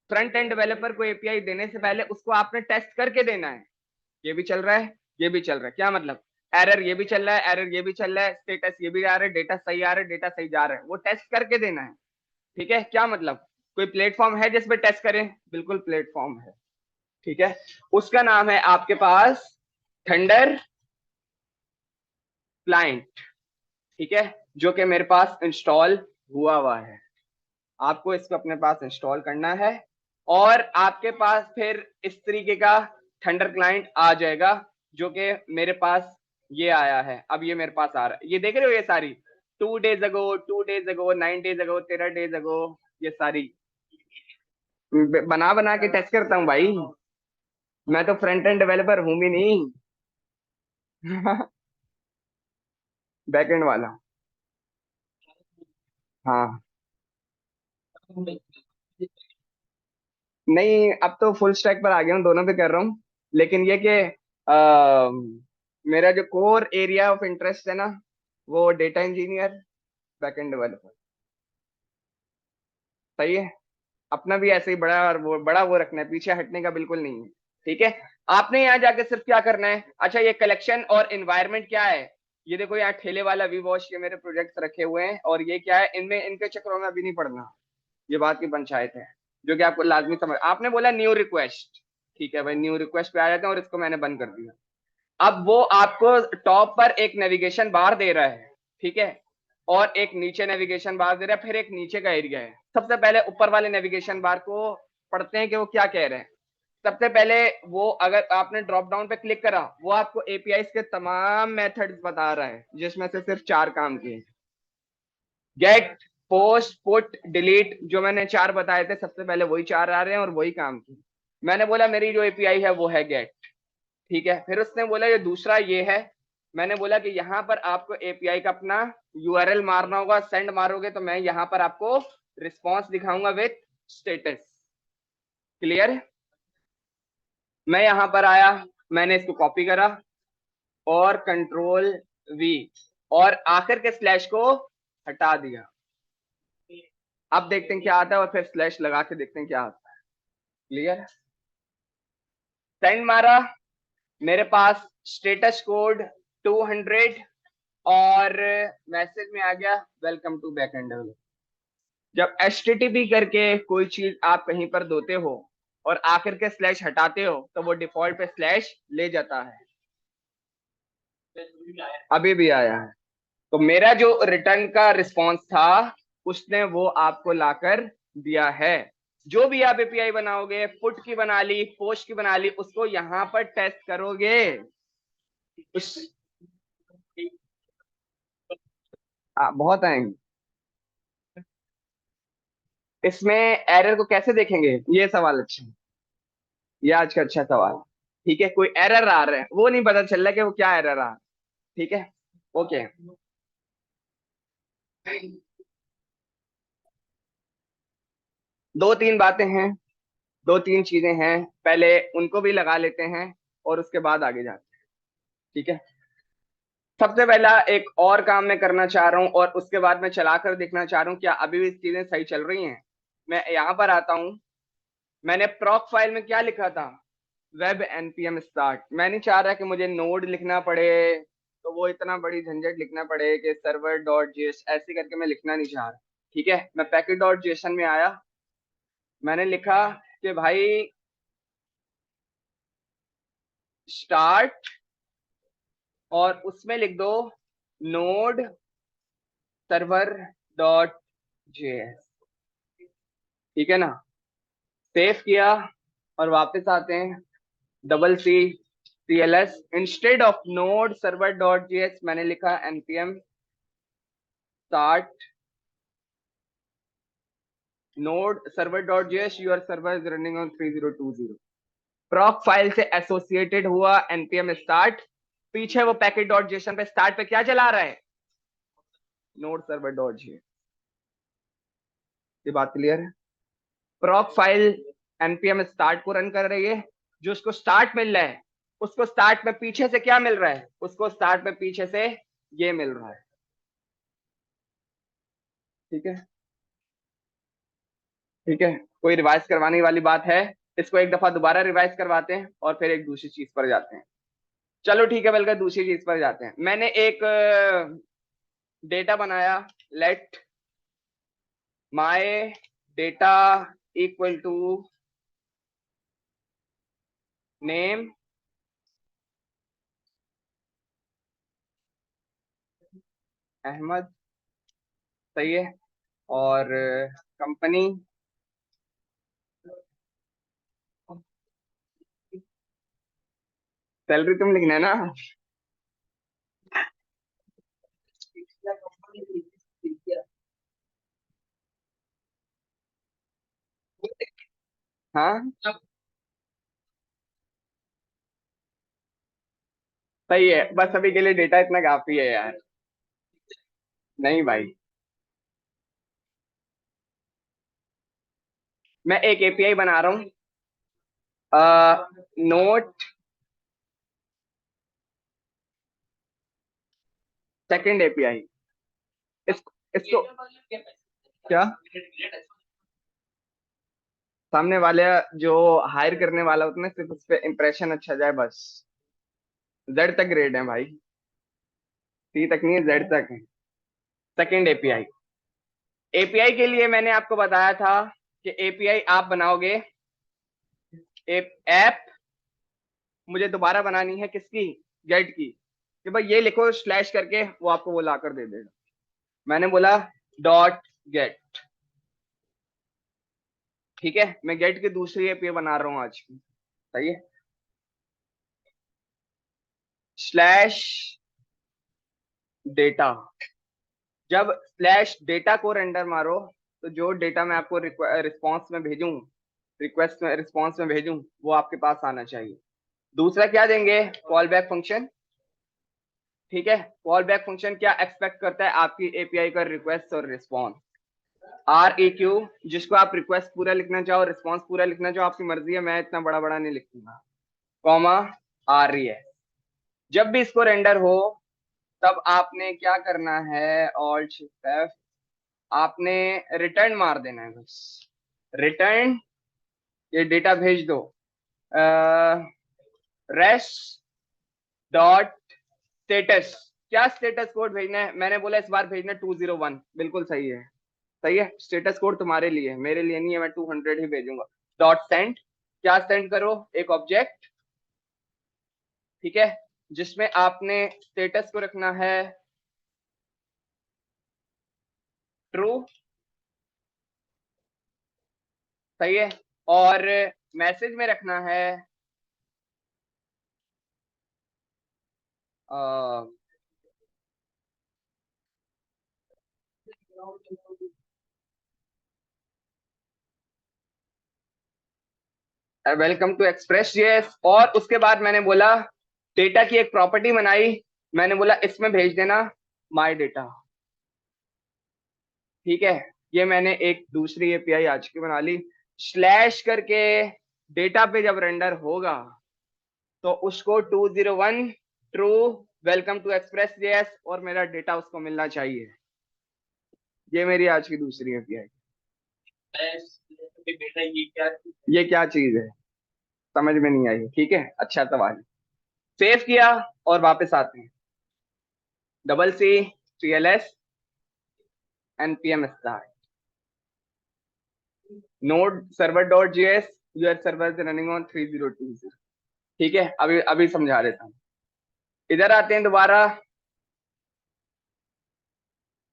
फ्रंट एंड डेवलपर को एपीआई देने से पहले उसको आपने टेस्ट करके देना है। ये भी चल रहा है, ये भी चल रहा है, क्या मतलब, एरर ये भी चल रहा है, एरर ये भी चल रहा है, स्टेटस ये भी आ रहा है, डेटा सही आ रहा है, डेटा सही जा रहा है, वो टेस्ट करके देना है। ठीक है, क्या मतलब, कोई प्लेटफॉर्म है जिसपे टेस्ट करें, बिल्कुल प्लेटफॉर्म है। ठीक है, उसका नाम है आपके पास थंडर क्लाइंट। ठीक है, जो कि मेरे पास इंस्टॉल हुआ है। आपको इसको अपने पास इंस्टॉल करना है, और आपके पास फिर इस तरीके का थंडर क्लाइंट आ जाएगा, जो कि मेरे पास ये आया है। अब ये मेरे पास आ रहा है, ये देख रहे हो, ये सारी 2 days ago, 2 days ago, 9 days ago, 13 days ago, ये सारी बना बना के टेस्ट करता हूँ भाई। मैं तो फ्रंट एंड डेवलपर हूं भी नहीं। बैक एंड वाला। हाँ, नहीं अब तो फुल स्टैक पर आ गया हूँ, दोनों पे कर रहा हूँ। लेकिन ये कि मेरा जो कोर एरिया ऑफ इंटरेस्ट है ना, वो डेटा इंजीनियर, बैकएंड डेवलपर। सही है, अपना भी ऐसे ही बड़ा वो रखना है, पीछे हटने का बिल्कुल नहीं है। ठीक है, आपने यहाँ जाके सिर्फ क्या करना है, अच्छा ये कलेक्शन और इन्वायरमेंट क्या है, ये देखो यहाँ ठेले वाला वी वॉश, ये मेरे प्रोजेक्ट्स रखे हुए हैं, और ये क्या है, इनमें इनके चक्करों में अभी नहीं पड़ना। ये बात की पंचायत है, जो कि आपको लाजमी समझ। आपने बोला न्यू रिक्वेस्ट, ठीक है भाई, न्यू रिक्वेस्ट पे आ जाते हैं, और इसको मैंने बंद कर दिया। अब वो आपको टॉप पर एक नेविगेशन बार दे रहा है, ठीक है, और एक नीचे नेविगेशन बार दे रहा है, फिर एक नीचे का एरिया है। सबसे पहले ऊपर वाले नेविगेशन बार को पढ़ते हैं कि वो क्या कह रहे हैं। सबसे पहले वो, अगर आपने ड्रॉप डाउन पे क्लिक करा, वो आपको एपीआई के तमाम मेथड्स बता रहा है, जिसमें से सिर्फ 4 काम किए, गेट, पोस्ट, पुट, डिलीट, जो मैंने 4 बताए थे, सबसे पहले वही 4 आ रहे हैं और वही काम किए। मैंने बोला मेरी जो एपीआई है वो है गेट। ठीक है, फिर उसने बोला ये दूसरा ये है। मैंने बोला कि यहाँ पर आपको एपीआई का अपना यूआरएल मारना होगा, सेंड मारोगे तो मैं यहाँ पर आपको रिस्पॉन्स दिखाऊंगा विथ स्टेटस। क्लियर? मैं यहाँ पर आया, मैंने इसको कॉपी करा, और कंट्रोल वी, और आखिर के स्लैश को हटा दिया। अब देखते हैं क्या आता है, और फिर स्लैश लगा के देखते हैं क्या आता है। क्लियर? सेंड मारा, मेरे पास स्टेटस कोड 200, और मैसेज में आ गया वेलकम टू बैकएंड डेवलपर। जब एचटीटीपी करके कोई चीज आप कहीं पर दोते हो और आखिर के स्लैश हटाते हो, तो वो डिफॉल्ट पे स्लैश ले जाता है। अभी भी आया है, तो मेरा जो रिटर्न का रिस्पॉन्स था, उसने वो आपको लाकर दिया है। जो भी आप एपीआई बनाओगे, पुट की बना ली, पोस्ट की बना ली, उसको यहां पर टेस्ट करोगे। उस बहुत आएंगे। इसमें एरर को कैसे देखेंगे, ये सवाल अच्छा है, ये आज का अच्छा सवाल है। ठीक है, कोई एरर आ रहा है, वो नहीं पता चल रहा कि वो क्या एरर आ रहा है। ठीक है, ओके। 2-3 बातें हैं, 2-3 चीजें हैं, पहले उनको भी लगा लेते हैं, और उसके बाद आगे जाते हैं। ठीक है, सबसे पहला एक और काम मैं करना चाह रहा हूँ और उसके बाद मैं चलाकर देखना चाह रहा हूँ क्या अभी भी चीजें सही चल रही हैं। मैं यहाँ पर आता हूँ। मैंने प्रॉक फाइल में क्या लिखा था, वेब एनपीएम स्टार्ट। मैं नहीं चाह रहा कि मुझे नोड लिखना पड़े, तो वो इतना बड़ी झंझट लिखना पड़े कि सर्वर डॉट जेएस ऐसे करके मैं लिखना नहीं चाह रहा। ठीक है, मैं पैकेट डॉट जेसन में आया, मैंने लिखा कि भाई स्टार्ट और उसमें लिख दो नोड सर्वर डॉट जेएस। ठीक है ना, सेव किया और वापस आते हैं। Double C CLS instead of node server dot JS मैंने लिखा npm start node server dot js your server is running on 3020। proc file से एसोसिएटेड हुआ npm start, पीछे वो पैकेट डॉट जेसन पे स्टार्ट पे क्या चला रहा है, नोड सर्वर डॉट जेएस। ये बात क्लियर है। proc फाइल npm start को रन कर रही है, जो उसको स्टार्ट मिल रहा है उसको स्टार्ट में पीछे से क्या मिल रहा है, उसको स्टार्ट में पीछे से ये मिल रहा है। ठीक है, ठीक है, कोई रिवाइज करवाने वाली बात है, इसको एक दफा दोबारा रिवाइज करवाते हैं और फिर एक दूसरी चीज पर जाते हैं। चलो ठीक है, बल्कि दूसरी चीज पर जाते हैं। मैंने एक डेटा बनाया, let my data equal to name Ahmad, सही है, और कंपनी सैलरी तुम लिखना है ना। हाँ सही है, बस अभी के लिए डेटा इतना काफी है यार। नहीं भाई, मैं एक एपीआई बना रहा हूँ, नोट सेकंड एपीआई। इस, इसको क्या, सामने वाले जो हायर करने वाला होता है ना, सिर्फ उस पर इंप्रेशन अच्छा जाए बस। जेड तक ग्रेड है भाई, सी तक नहीं है, जेड तक है। सेकंड एपीआई, एपीआई के लिए मैंने आपको बताया था कि एपीआई आप बनाओगे, ऐप मुझे दोबारा बनानी है किसकी, गेट की, कि भाई ये लिखो स्लैश करके, वो आपको वो ला कर दे देगा। मैंने बोला डॉट गेट। ठीक है, मैं गेट की दूसरी एपीआई बना रहा हूँ आज की, सही है। स्लैश डेटा, जब स्लैश डेटा को रेंडर मारो तो जो डेटा मैं आपको रिस्पॉन्स में भेजूं, रिक्वेस्ट में रिस्पॉन्स में भेजूं, वो आपके पास आना चाहिए। दूसरा क्या देंगे, कॉल बैक फंक्शन। ठीक है, कॉल बैक फंक्शन क्या एक्सपेक्ट करता है आपकी एपीआई का, रिक्वेस्ट और रिस्पॉन्स। REQ, जिसको आप रिक्वेस्ट पूरा लिखना चाहो, रिस्पॉन्स पूरा लिखना चाहो, आपकी मर्जी है, मैं इतना बड़ा बड़ा नहीं लिखूंगा, कॉमा RES। जब भी इसको रेंडर हो तब आपने क्या करना है, ऑल्ट शिफ्ट F, आपने रिटर्न मार देना है बस। रिटर्न, ये डेटा भेज दो, रेस्ट डॉट स्टेटस। क्या स्टेटस कोड भेजना है, मैंने बोला इस बार भेजना 201, बिल्कुल सही है, सही है। स्टेटस कोड तुम्हारे लिए, मेरे लिए नहीं है, मैं 200 ही भेजूंगा। डॉट सेंड, क्या सेंड करो, एक ऑब्जेक्ट, ठीक है, जिसमें आपने स्टेटस को रखना है ट्रू, सही है, और मैसेज में रखना है वेलकम टू एक्सप्रेस जेएस। और उसके बाद मैंने बोला डेटा की एक प्रॉपर्टी बनाई, मैंने बोला इसमें भेज देना माय डेटा। ठीक है, ये मैंने एक दूसरी एपीआई आज की बना ली। स्लैश करके डेटा पे जब रेंडर होगा तो उसको 201 true welcome to Express JS और मेरा डेटा उसको मिलना चाहिए। ये मेरी आज की दूसरी एपीआई। ये क्या चीज है, समझ में नहीं आई। ठीक है, अच्छा सवाल। सेव किया और वापस आते हैं। Double C, TLS, NPM start, node server dot JS, your server running on 3020। ठीक है, अभी अभी समझा देता हूँ। इधर आते हैं दोबारा।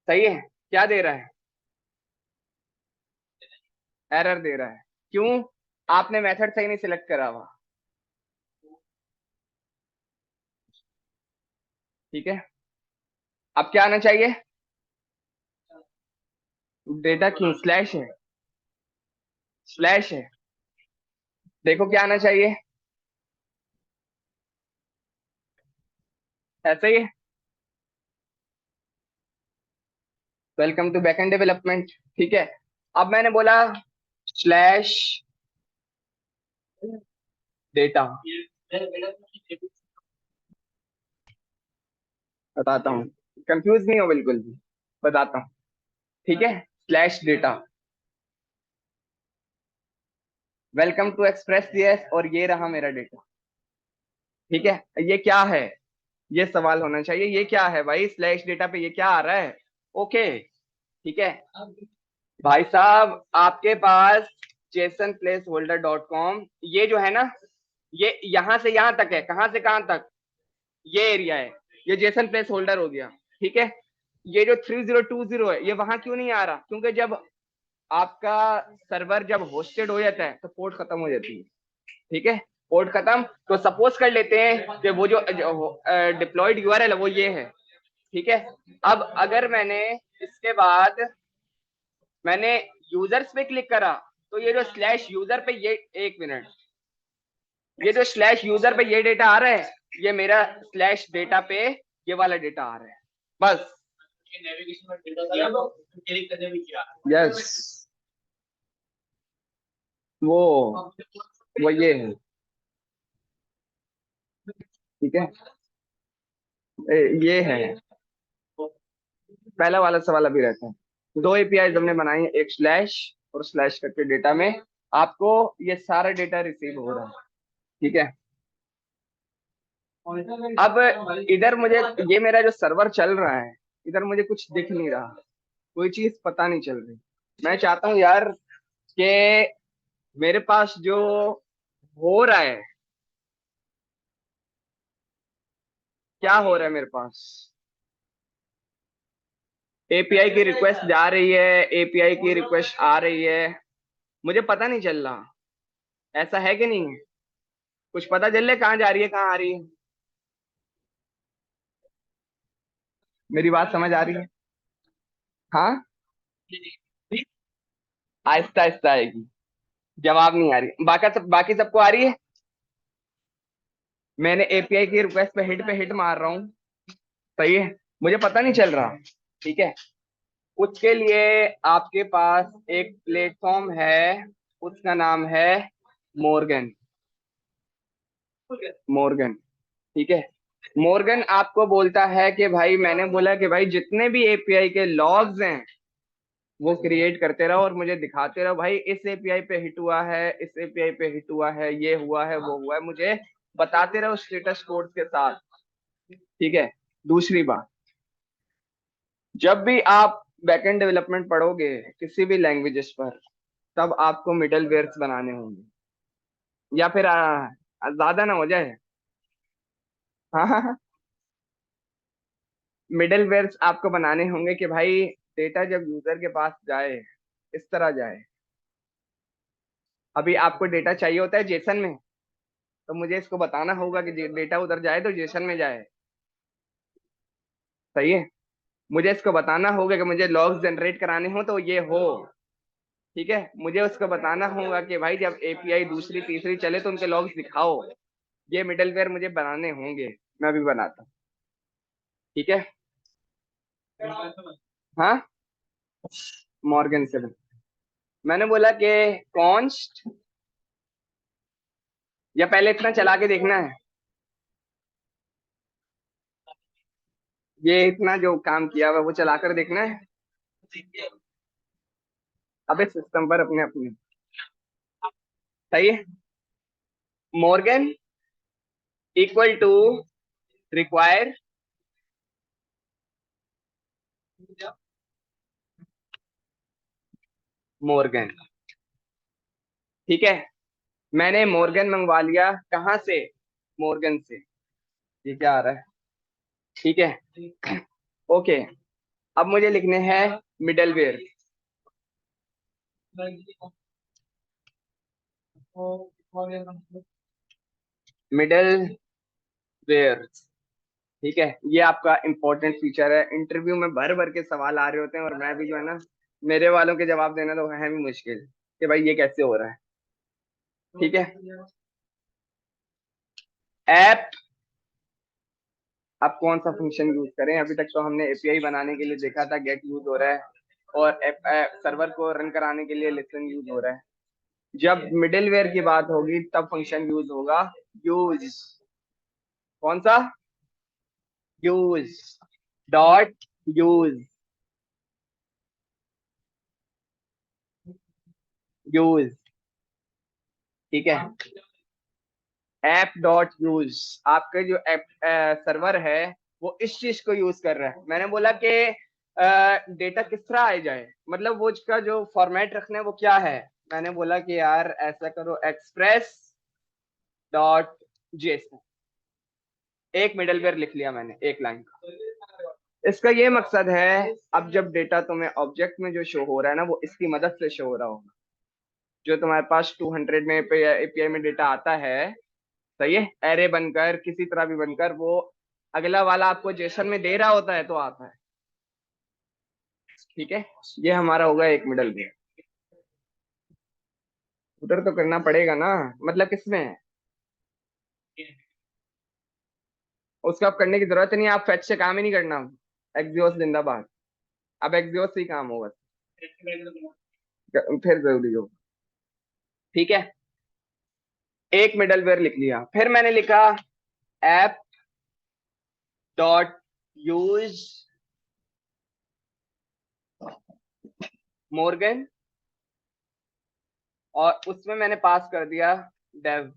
सही है, क्या दे रहा है? एरर दे रहा है। क्यों? आपने मेथड सही नहीं सिलेक्ट करा हुआ। ठीक है, अब क्या आना चाहिए? डेटा क्यों स्लैश है? स्लैश है। देखो क्या आना चाहिए, ऐसे ही है। Welcome to backend development. ठीक है, अब मैंने बोला स्लैश डेटा। बताता हूँ, कंफ्यूज नहीं हो बिल्कुल भी, बताता हूँ। ठीक है, slash data, welcome to Express JS, और ये रहा मेरा डेटा। ठीक है, ये क्या है? ये सवाल होना चाहिए, ये क्या है भाई? स्लैश डेटा पे ये क्या आ रहा है? ओके, ठीक है भाई साहब, आपके पास JSON place holder dot com, ये जो है ना, ये यहां से यहां तक है। कहां से कहां तक? ये एरिया है, ये जेसन प्लेस होल्डर हो गया। ठीक है, ये जो 3020 है, ये वहां क्यों नहीं आ रहा? क्योंकि जब आपका सर्वर जब होस्टेड हो जाता है तो पोर्ट खत्म हो जाती है। ठीक है, पोर्ट खत्म, तो सपोज कर लेते हैं कि वो जो डिप्लॉयड यूआरएल है वो ये है। ठीक है, अब अगर मैंने इसके बाद मैंने यूजर्स पे क्लिक करा, तो ये जो स्लैश यूजर पे ये, एक मिनट, ये जो स्लैश यूजर पे ये डेटा आ रहा है, ये मेरा स्लैश डेटा पे ये वाला डेटा आ रहा है। बस यस, वो ये है। ठीक है, ये है, पहला वाला सवाल अभी रहता है। दो एपीआई हमने बनाई है, एक स्लैश और स्लैश करके डेटा में आपको ये सारा डेटा रिसीव हो रहा है। ठीक है, अब इधर मुझे, ये मेरा जो सर्वर चल रहा है, इधर मुझे कुछ दिख नहीं रहा, कोई चीज पता नहीं चल रही। मैं चाहता हूँ यार कि मेरे पास जो हो रहा है, क्या हो रहा है मेरे पास? एपीआई की रिक्वेस्ट जा रही है, एपीआई की रिक्वेस्ट आ रही है, मुझे पता नहीं चल रहा। ऐसा है कि नहीं है? कुछ पता चल रहा है कहाँ जा रही है, कहाँ आ रही है? मेरी बात समझ आ रही है? हाँ, आहिस्ता आहिस्ता आएगी। जवाब नहीं आ रही, बाकी सबको आ रही है। मैंने एपीआई की रिक्वेस्ट पे हिट मार रहा हूँ। सही है, मुझे पता नहीं चल रहा। ठीक है, उसके लिए आपके पास एक प्लेटफॉर्म है, उसका नाम है मॉर्गन। मॉर्गन, ठीक है। मॉर्गन आपको बोलता है कि भाई, मैंने बोला कि भाई जितने भी एपीआई के लॉग्स हैं वो क्रिएट करते रहो और मुझे दिखाते रहो, भाई इस एपीआई पे हिट हुआ है, इस एपीआई पे हिट हुआ है, ये हुआ है, वो हुआ है, मुझे बताते रहो स्टेटस कोड के साथ। ठीक है, दूसरी बात, जब भी आप बैकएंड डेवलपमेंट पढ़ोगे किसी भी लैंग्वेजेस पर, तब आपको मिडल वेयर्स बनाने होंगे, या फिर ज्यादा ना हो जाए। हाँ हाँ हाँ, मिडल वेयर्स आपको बनाने होंगे कि भाई डेटा जब यूजर के पास जाए, इस तरह जाए। अभी आपको डेटा चाहिए होता है जेसन में, तो मुझे इसको बताना होगा कि डेटा उधर जाए तो जेसन में जाए। सही है, मुझे इसको बताना होगा कि मुझे लॉग्स जनरेट कराने हो तो ये हो। ठीक है, मुझे उसको बताना होगा कि भाई जब एपीआई दूसरी तीसरी चले तो उनके लॉग्स दिखाओ। ये मिडलवेयर मुझे बनाने होंगे, मैं अभी बनाता हूँ। ठीक है, हाँ, मॉर्गन से मैंने बोला कि कॉन्स्ट, या पहले इतना चला के देखना है? ये इतना जो काम किया हुआ है, वो चलाकर देखना है। अबे सिस्टम पर अपने अपने। सही है। Morgan equal to require morgan. ठीक है। मैंने मॉर्गन मंगवा लिया कहाँ से? मॉर्गन से। ये क्या आ रहा है? ठीक है। ओके। अब मुझे लिखने हैं मिडलवेयर। मिडलवेयर। ठीक है। ये आपका इंपॉर्टेंट फीचर है, इंटरव्यू में भर भर के सवाल आ रहे होते हैं, और मैं भी जो है ना, मेरे वालों के जवाब देना तो है भी मुश्किल कि भाई ये कैसे हो रहा है। ठीक है। ऐप। अब कौन सा फंक्शन यूज करें? अभी तक तो हमने एपीआई बनाने के लिए देखा था, गेट यूज हो रहा है, और सर्वर को रन कराने के लिए लिसन यूज हो रहा है। जब मिडिलवेयर की बात होगी तब फंक्शन यूज होगा। यूज। कौन सा? यूज। Dot use. यूज। ठीक है। App dot use. आपके जो ऐप सर्वर है वो इस चीज को यूज कर रहा है। मैंने बोला कि डेटा किस तरह आ जाए, मतलब वो उसका जो फॉर्मेट रखना है वो क्या है। मैंने बोला कि यार ऐसा करो, एक्सप्रेस डॉट जेसन। एक मिडलवेयर लिख लिया मैंने, एक लाइन का। इसका ये मकसद है, अब जब डेटा तुम्हें ऑब्जेक्ट में जो शो हो रहा है ना, वो इसकी मदद से शो हो रहा होगा। जो तुम्हारे पास 200 में एपीआई में डेटा आता है, सही है, एरे बनकर किसी तरह भी बनकर, वो अगला वाला आपको जेसन में दे रहा होता है तो आता है। ठीक है। ये हमारा होगा एक मिडल वेयर। उधर तो करना पड़ेगा ना, मतलब किसमें है? उसका अब करने की जरूरत नहीं है, आप फेच से काम ही नहीं करना। एक्सियोस जिंदाबाद। अब एक्सियोस से ही काम होगा। फिर जरूरी हो। ठीक है। एक मिडलवेयर लिख लिया, फिर मैंने लिखा ऐप डॉट यूज मॉर्गन, और उसमें मैंने पास कर दिया डेव।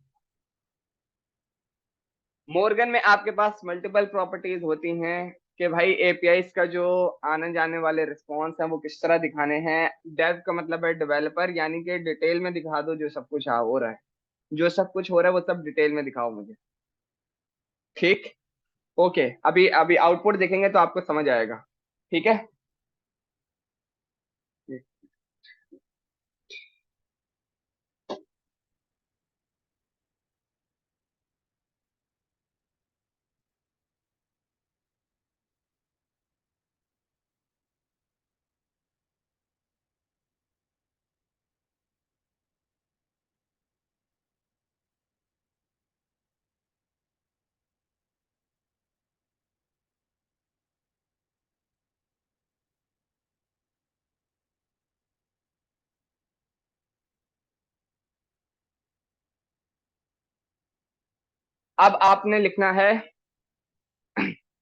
मॉर्गन में आपके पास मल्टीपल प्रॉपर्टीज होती हैं कि भाई एपीआई का जो आने जाने वाले रिस्पॉन्स है वो किस तरह दिखाने हैं। डेव का मतलब है डेवलपर, यानी कि डिटेल में दिखा दो जो सब कुछ हो रहा है, जो सब कुछ हो रहा है वो सब डिटेल में दिखाओ मुझे। ठीक। ओके। अभी अभी आउटपुट देखेंगे तो आपको समझ आएगा। ठीक है। अब आपने लिखना है।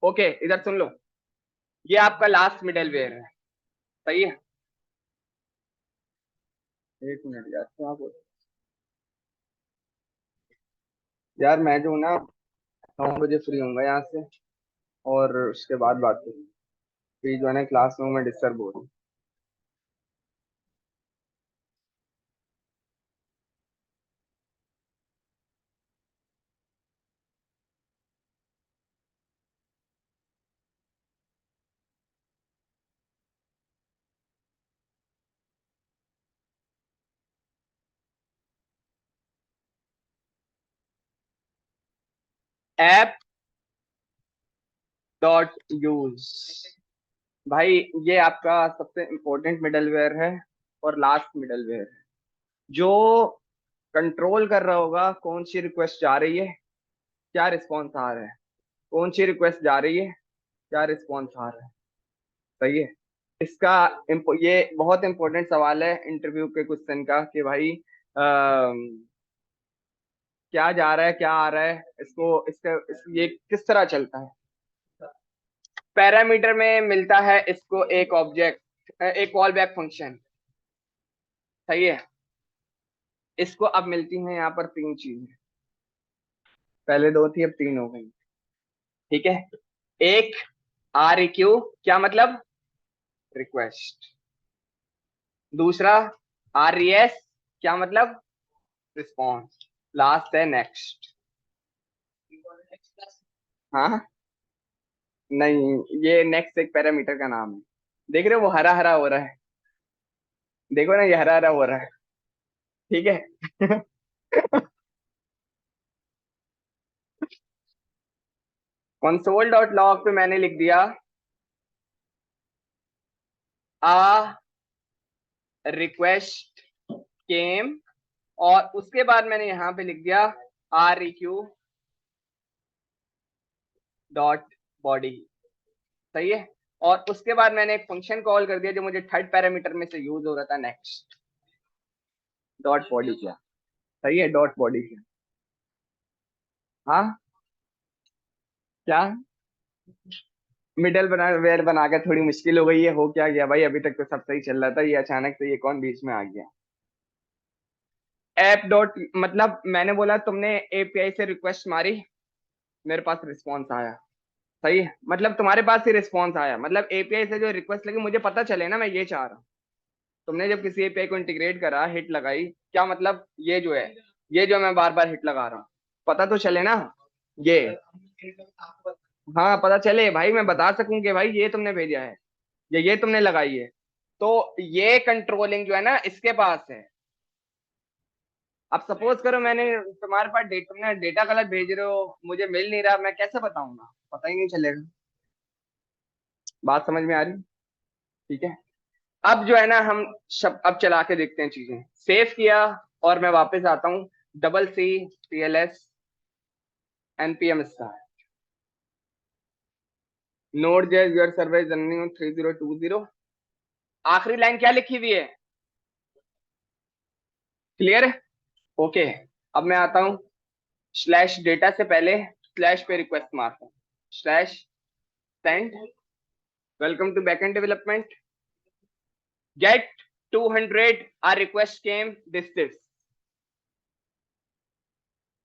ओके, इधर सुन लो। ये आपका लास्ट मिडल वेयर है। सही है। एक मिनट यार, क्या बोल। यार मैं जो हूँ ना, 9 बजे फ्री होऊंगा यहाँ से, और उसके बाद बात करूंगा। फिर जो है ना क्लास में हूँ, मैं डिस्टर्ब हो रहा हूँ। App dot use. भाई ये आपका सबसे इम्पोर्टेंट मिडलवेयर है, और लास्ट मिडलवेयर है, जो कंट्रोल कर रहा होगा कौन सी रिक्वेस्ट जा रही है, क्या रिस्पॉन्स आ रहा है, कौन सी रिक्वेस्ट जा रही है, क्या रिस्पॉन्स आ रहा है। सही है। इसका ये बहुत इंपॉर्टेंट सवाल है इंटरव्यू के क्वेश्चन का कि भाई क्या जा रहा है क्या आ रहा है, इसको ये किस तरह चलता है। पैरामीटर में मिलता है इसको एक ऑब्जेक्ट, एक कॉल बैक फंक्शन, सही है। इसको अब मिलती हैं यहाँ पर तीन चीजें, पहले दो थी अब तीन हो गई, ठीक है। एक आर क्यू, क्या मतलब, रिक्वेस्ट। दूसरा आर एस, क्या मतलब, रिस्पॉन्स। लास्ट है नेक्स्ट। हाँ, नहीं, ये नेक्स्ट एक पैरामीटर का नाम है। देख रहे हो वो हरा हरा हो रहा है, देखो ना ये हरा हरा हो रहा है, ठीक है। कंसोल डॉट लॉग पे मैंने लिख दिया आ रिक्वेस्ट केम, और उसके बाद मैंने यहां पे लिख दिया R E Q dot body, सही है। और उसके बाद मैंने एक फंक्शन कॉल कर दिया जो मुझे थर्ड पैरामीटर में से यूज हो रहा था, नेक्स्ट डॉट बॉडी किया, सही है, डॉट बॉडी किया। हाँ, क्या मिडल बना वेयर बना के थोड़ी मुश्किल हो गई है, हो क्या गया भाई, अभी तक तो सब सही चल रहा था, ये अचानक से ये कौन बीच में आ गया। ऐप डॉट मतलब मैंने बोला तुमने एपीआई से रिक्वेस्ट मारी, मेरे पास रिस्पॉन्स आया, सही है, मतलब तुम्हारे पास ही रिस्पॉन्स आया, मतलब एपीआई से जो रिक्वेस्ट लगी मुझे पता चले ना, मैं ये चाह रहा हूँ। तुमने जब किसी एपीआई को इंटीग्रेट करा, हिट लगाई, क्या मतलब ये जो है, ये जो मैं बार बार हिट लगा रहा हूँ, पता तो चले ना ये। हाँ पता चले भाई, मैं बता सकूं कि भाई ये तुमने भेजा है या ये तुमने लगाई है, तो ये कंट्रोलिंग जो है ना इसके पास है। अब सपोज करो मैंने तुम्हारे पास तुमने डेटा गलत भेज रहे हो, मुझे मिल नहीं रहा, मैं कैसे बताऊंगा, पता ही नहीं चलेगा। बात समझ में आ रही, ठीक है। अब जो है ना हम अब चला के देखते हैं चीजें, सेव किया और मैं वापस आता हूँ, double C TLS NPM start node JS your server is running on 3020। आखिरी लाइन क्या लिखी हुई है, क्लियर है, ओके। अब मैं आता हूँ स्लैश डेटा से पहले स्लैश पे रिक्वेस्ट मारता हूँ, slash send welcome to backend development get 200 are request came this.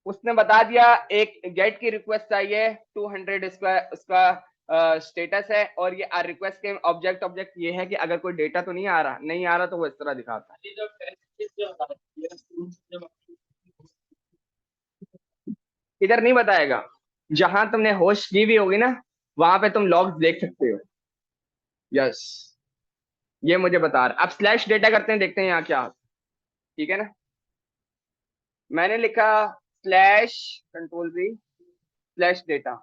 उसने बता दिया एक गेट की रिक्वेस्ट आई है 200, इसका उसका स्टेटस है, और ये आर रिक्वेस्ट के ऑब्जेक्ट ऑब्जेक्ट ये है कि अगर कोई डेटा तो नहीं आ रहा तो वो इस तरह दिखाता है। इधर नहीं बताएगा, जहां तुमने होस्ट की भी होगी ना वहां पे तुम लॉग्स देख सकते हो। यस, ये मुझे बता रहा। अब स्लैश डेटा करते हैं, देखते हैं यहाँ क्या, ठीक है ना। मैंने लिखा slash control G slash data,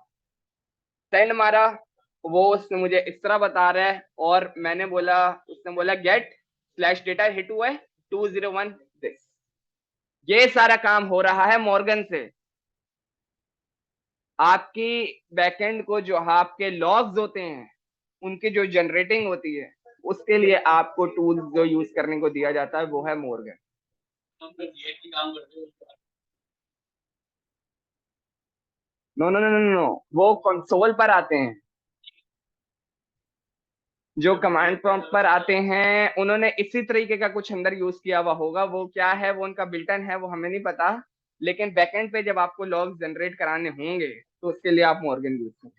send मारा, वो उसने मुझे इस तरह बता रहा है, और मैंने बोला, उसने बोला गेट स्लैश डेटा हिट हुआ है 201 दिस। ये सारा काम हो रहा है मॉर्गन से। आपकी बैकएंड को जो आपके लॉग्स होते हैं उनकी जो जनरेटिंग होती है, उसके लिए आपको टूल जो यूज करने को दिया जाता है वो है morgan. No no no no no, वो कंसोल पर आते हैं, जो कमांड प्रॉम्प्ट पर आते हैं उन्होंने इसी तरीके का कुछ अंदर यूज किया हुआ होगा, वो क्या है, वो उनका बिल्टन है, वो हमें नहीं पता। लेकिन बैकएंड पे जब आपको लॉग जनरेट कराने होंगे तो उसके लिए आप मॉर्गन यूज करें,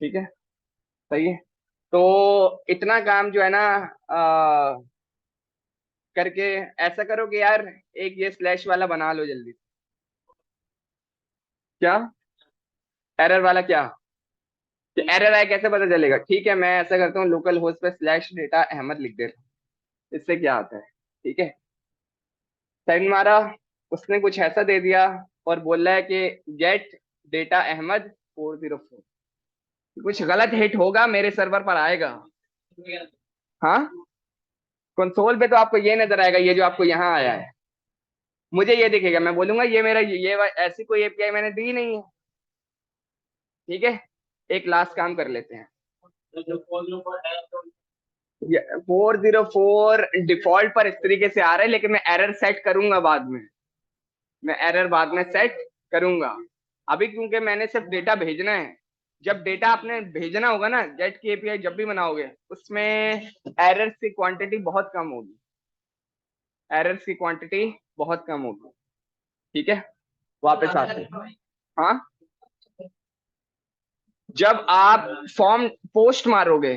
ठीक है, सही है। तो इतना काम जो है ना करके ऐसा करो कि यार एक ये स्लैश वाला बना लो जल्दी। क्या एरर वाला क्या, कि एरर आया कैसे पता चलेगा, ठीक है, मैं ऐसा करता हूँ लोकल होस्ट पे स्लैश डेटा अहमद लिख देता हूँ, इससे क्या आता है, ठीक है। सेंड मारा, उसने कुछ ऐसा दे दिया और बोल रहा है कि गेट डेटा अहमद 404, कुछ गलत हिट होगा मेरे सर्वर पर आएगा। हाँ, कंसोल पे तो आपको ये नजर आएगा, ये जो आपको यहाँ आया है मुझे ये दिखेगा, मैं बोलूंगा ये मेरा ये ऐसी कोई एपीआई मैंने दी नहीं है, ठीक है। एक लास्ट काम कर लेते हैं, 404 डिफॉल्ट पर इस तरीके से आ रहा है, लेकिन मैं एरर सेट करूंगा बाद में, मैं एरर बाद में सेट करूंगा। अभी क्योंकि मैंने सिर्फ डेटा भेजना है, जब डेटा आपने भेजना होगा ना, गेट की एपीआई जब भी बनाओगे, उसमें एरर्स की क्वांटिटी बहुत कम होगी, एरर्स की क्वांटिटी बहुत कम होगी। ठीक है, वापस आते हैं। हाँ, जब आप फॉर्म पोस्ट मारोगे,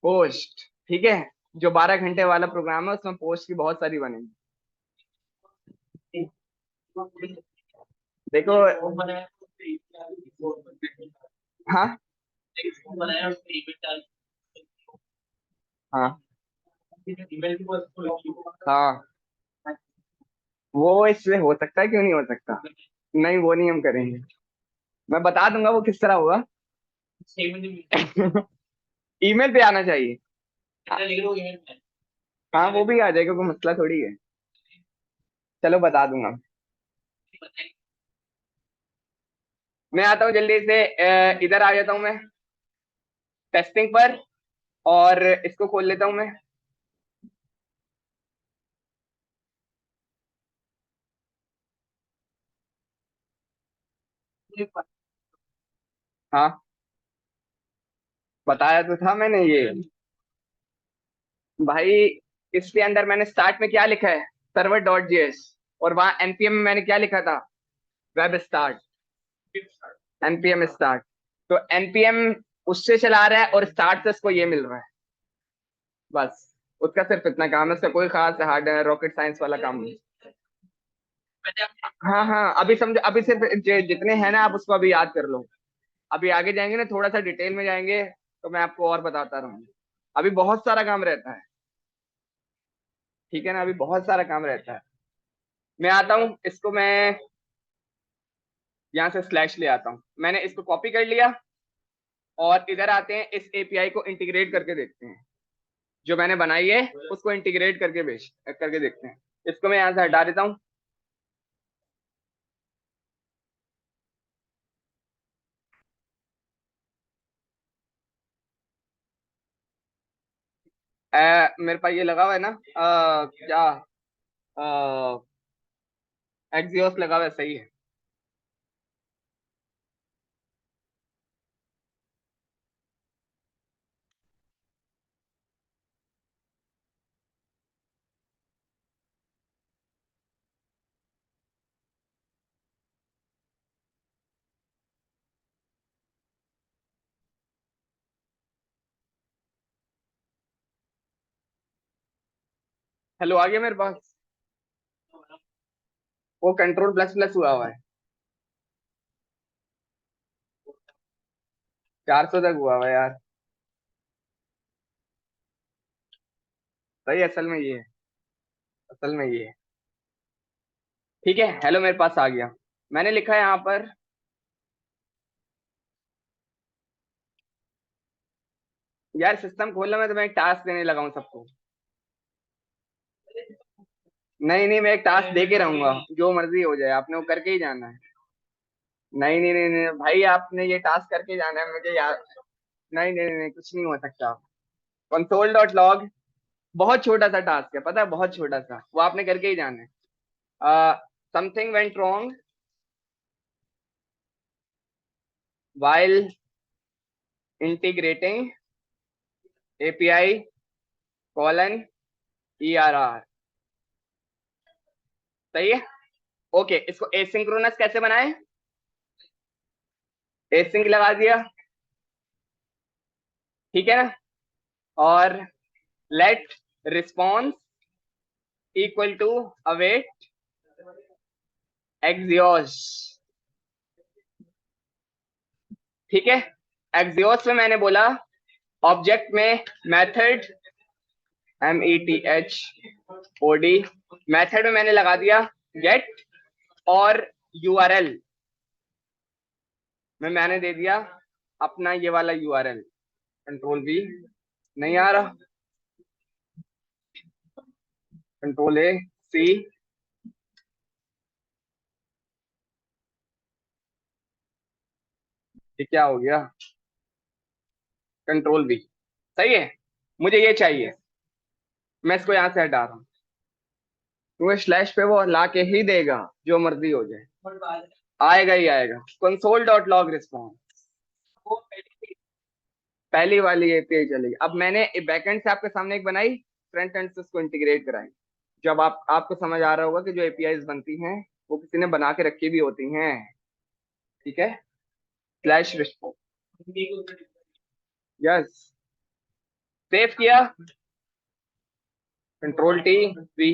पोस्ट, ठीक है, जो 12 घंटे वाला प्रोग्राम है उसमें पोस्ट की बहुत सारी बनेगी। देखो, हाँ हाँ हाँ, वो इससे हो सकता है, क्यों नहीं हो सकता। नहीं, वो नहीं हम करेंगे, मैं बता दूंगा वो किस तरह होगा। ईमेल पे आना चाहिए। हाँ, वो भी आ जाएगा, कोई मसला थोड़ी है। चलो बता दूंगा। मैं आता हूँ जल्दी से, इधर आ जाता हूँ मैं टेस्टिंग पर, और इसको खोल लेता हूँ मैं। हाँ, बताया तो था मैंने ये। भाई, इसके अंदर मैंने स्टार्ट में क्या लिखा है, सर्वर डॉट जेएस, और वहां एनपीएम में मैंने क्या लिखा था, वेब स्टार्ट, एनपीएम स्टार्ट। तो एनपीएम उससे चला रहा है और स्टार्ट से इसको ये मिल रहा है, बस। उसका सिर्फ इतना काम है, उसका कोई खास हार्ड रॉकेट साइंस वाला काम नहीं। हाँ हाँ, अभी समझो, अभी सिर्फ जितने हैं ना, आप उसको अभी याद कर लो। अभी आगे जाएंगे ना, थोड़ा सा डिटेल में जाएंगे, तो मैं आपको और बताता रहूंगा। अभी बहुत सारा काम रहता है, ठीक है ना, अभी बहुत सारा काम रहता है। मैं आता हूँ, इसको मैं यहाँ से स्लैश ले आता हूँ, मैंने इसको कॉपी कर लिया, और इधर आते हैं, इस एपीआई को इंटीग्रेट करके देखते हैं, जो मैंने बनाई है उसको इंटीग्रेट करके करके देखते हैं। इसको मैं यहाँ से हटा देता हूँ। मेरे पास ये लगा हुआ है ना, क्या, एक्सियोस लगा हुआ है, सही है। हेलो, आ गया मेरे पास। वो कंट्रोल प्लस प्लस हुआ हुआ है, 400 तक हुआ हुआ है यार। सही, असल में ये है, असल में ये है। ठीक है, हेलो मेरे पास आ गया। मैंने लिखा है यहाँ पर, यार सिस्टम खोलना, मैं तुम्हें एक टास्क देने लगा हूँ सबको। नहीं नहीं, मैं एक टास्क दे के रहूंगा, जो मर्जी हो जाए, आपने वो करके ही जाना है। नहीं नहीं नहीं नहीं भाई, आपने ये टास्क करके जाना है, मुझे यार। नहीं नहीं नहीं, कुछ नहीं हो सकता। कंसोल डॉट लॉग, बहुत छोटा सा टास्क है, पता है, बहुत छोटा सा, वो आपने करके ही जाना है। Something went wrong while integrating API colon ERR। सही है। ओके, इसको एसिंक्रोनस कैसे बनाए, एसिंक लगा दिया, ठीक है ना, और let response equal to await axios. ठीक है, एक्सियोस में मैंने बोला, ऑब्जेक्ट में मेथड, METHOD, मेथड में मैंने लगा दिया गेट, और यूआरएल में मैंने दे दिया अपना ये वाला यूआरएल, कंट्रोल V, नहीं आ रहा, कंट्रोल A, C, ये क्या हो गया, कंट्रोल V। सही है, मुझे ये चाहिए, मैं इसको यहाँ से हटा रहा हूँ, क्योंकि स्लैश पे वो ला के ही देगा, जो मर्जी हो जाए। आएगा ही आएगा। कंसोल डॉट लॉग रिस्पॉन्स, वो पहली वाली एपीआई चलेगी। अब मैंने बैकएंड से आपके सामने एक बनाई, फ्रंट एंड से उसको इंटीग्रेट कराई। जब आपको समझ आ रहा होगा कि जो एपीआईज बनती हैं वो किसी ने बना के रखी भी होती हैं। ठीक है, स्लैश रिस्पॉन्स, यस, सेव किया, कंट्रोल टी वी।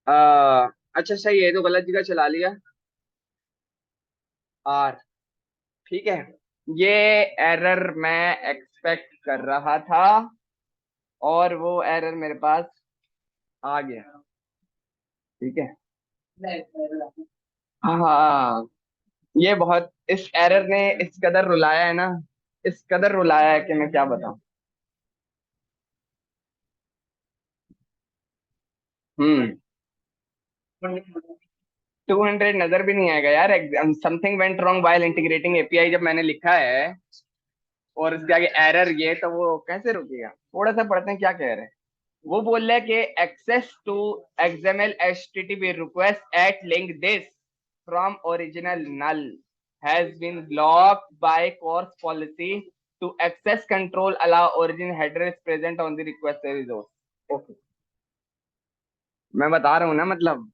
अच्छा सही है, तो गलत जगह चला लिया, आर। ठीक है, ये एरर मैं एक्सपेक्ट कर रहा था और वो एरर मेरे पास आ गया। ठीक है, हाँ, ये बहुत, इस एरर ने इस कदर रुलाया है ना, इस कदर रुलाया है कि मैं क्या बताऊं। हम्म। 200 नजर भी नहीं आएगा यार। Something went wrong while integrating API जब मैंने लिखा है और उसके आगे एरर ये, तो वो कैसे रुकेगा। थोड़ा सा पढ़ते हैं क्या कह रहे हैं। वो बोल रहा है कि access to XML HTTP request at link this from original null has been blocked by CORS policy to access control allow origin header is present on the request resource. Okay, मैं बता रहा हूँ ना मतलब।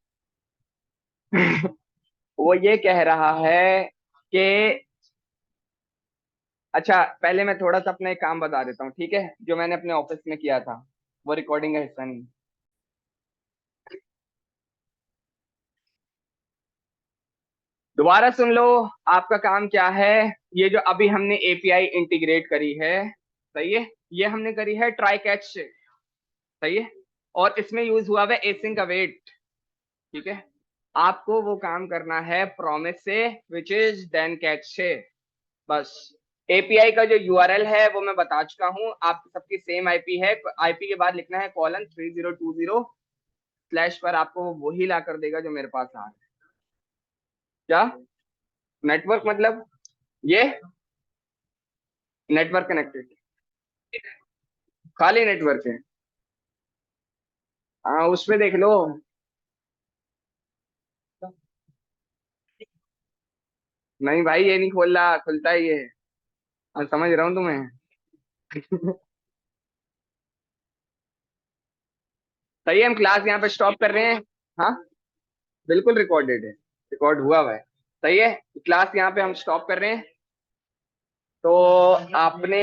वो ये कह रहा है कि, अच्छा पहले मैं थोड़ा सा अपना एक काम बता देता हूँ, ठीक है, जो मैंने अपने ऑफिस में किया था, वो रिकॉर्डिंग का हिस्सा नहीं। दोबारा सुन लो, आपका काम क्या है। ये जो अभी हमने एपीआई इंटीग्रेट करी है, सही है, ये हमने करी है ट्राई कैच से, सही है, और इसमें यूज हुआ है एसिंक अवेट। ठीक है, आपको वो काम करना है प्रॉमिस से, विच इज देन कैच से, बस। एपीआई का जो यूआरएल है वो मैं बता चुका हूँ, आप सबकी सेम आईपी है। आईपी के बाद लिखना है कॉलन 3020 स्लैश पर, आपको वही ला कर देगा जो मेरे पास आ रहा है। क्या नेटवर्क मतलब, ये नेटवर्क कनेक्टेड, खाली नेटवर्क है। हाँ उसमें देख लो। नहीं भाई, ये नहीं खोल रहा, खुलता ही है। मैं समझ रहा हूँ तुम्हें। सही है, हम क्लास यहाँ पे स्टॉप कर रहे हैं। हाँ, बिल्कुल रिकॉर्डेड है, रिकॉर्ड हुआ हुआ है। सही है, क्लास यहाँ पे हम स्टॉप कर रहे हैं। तो आपने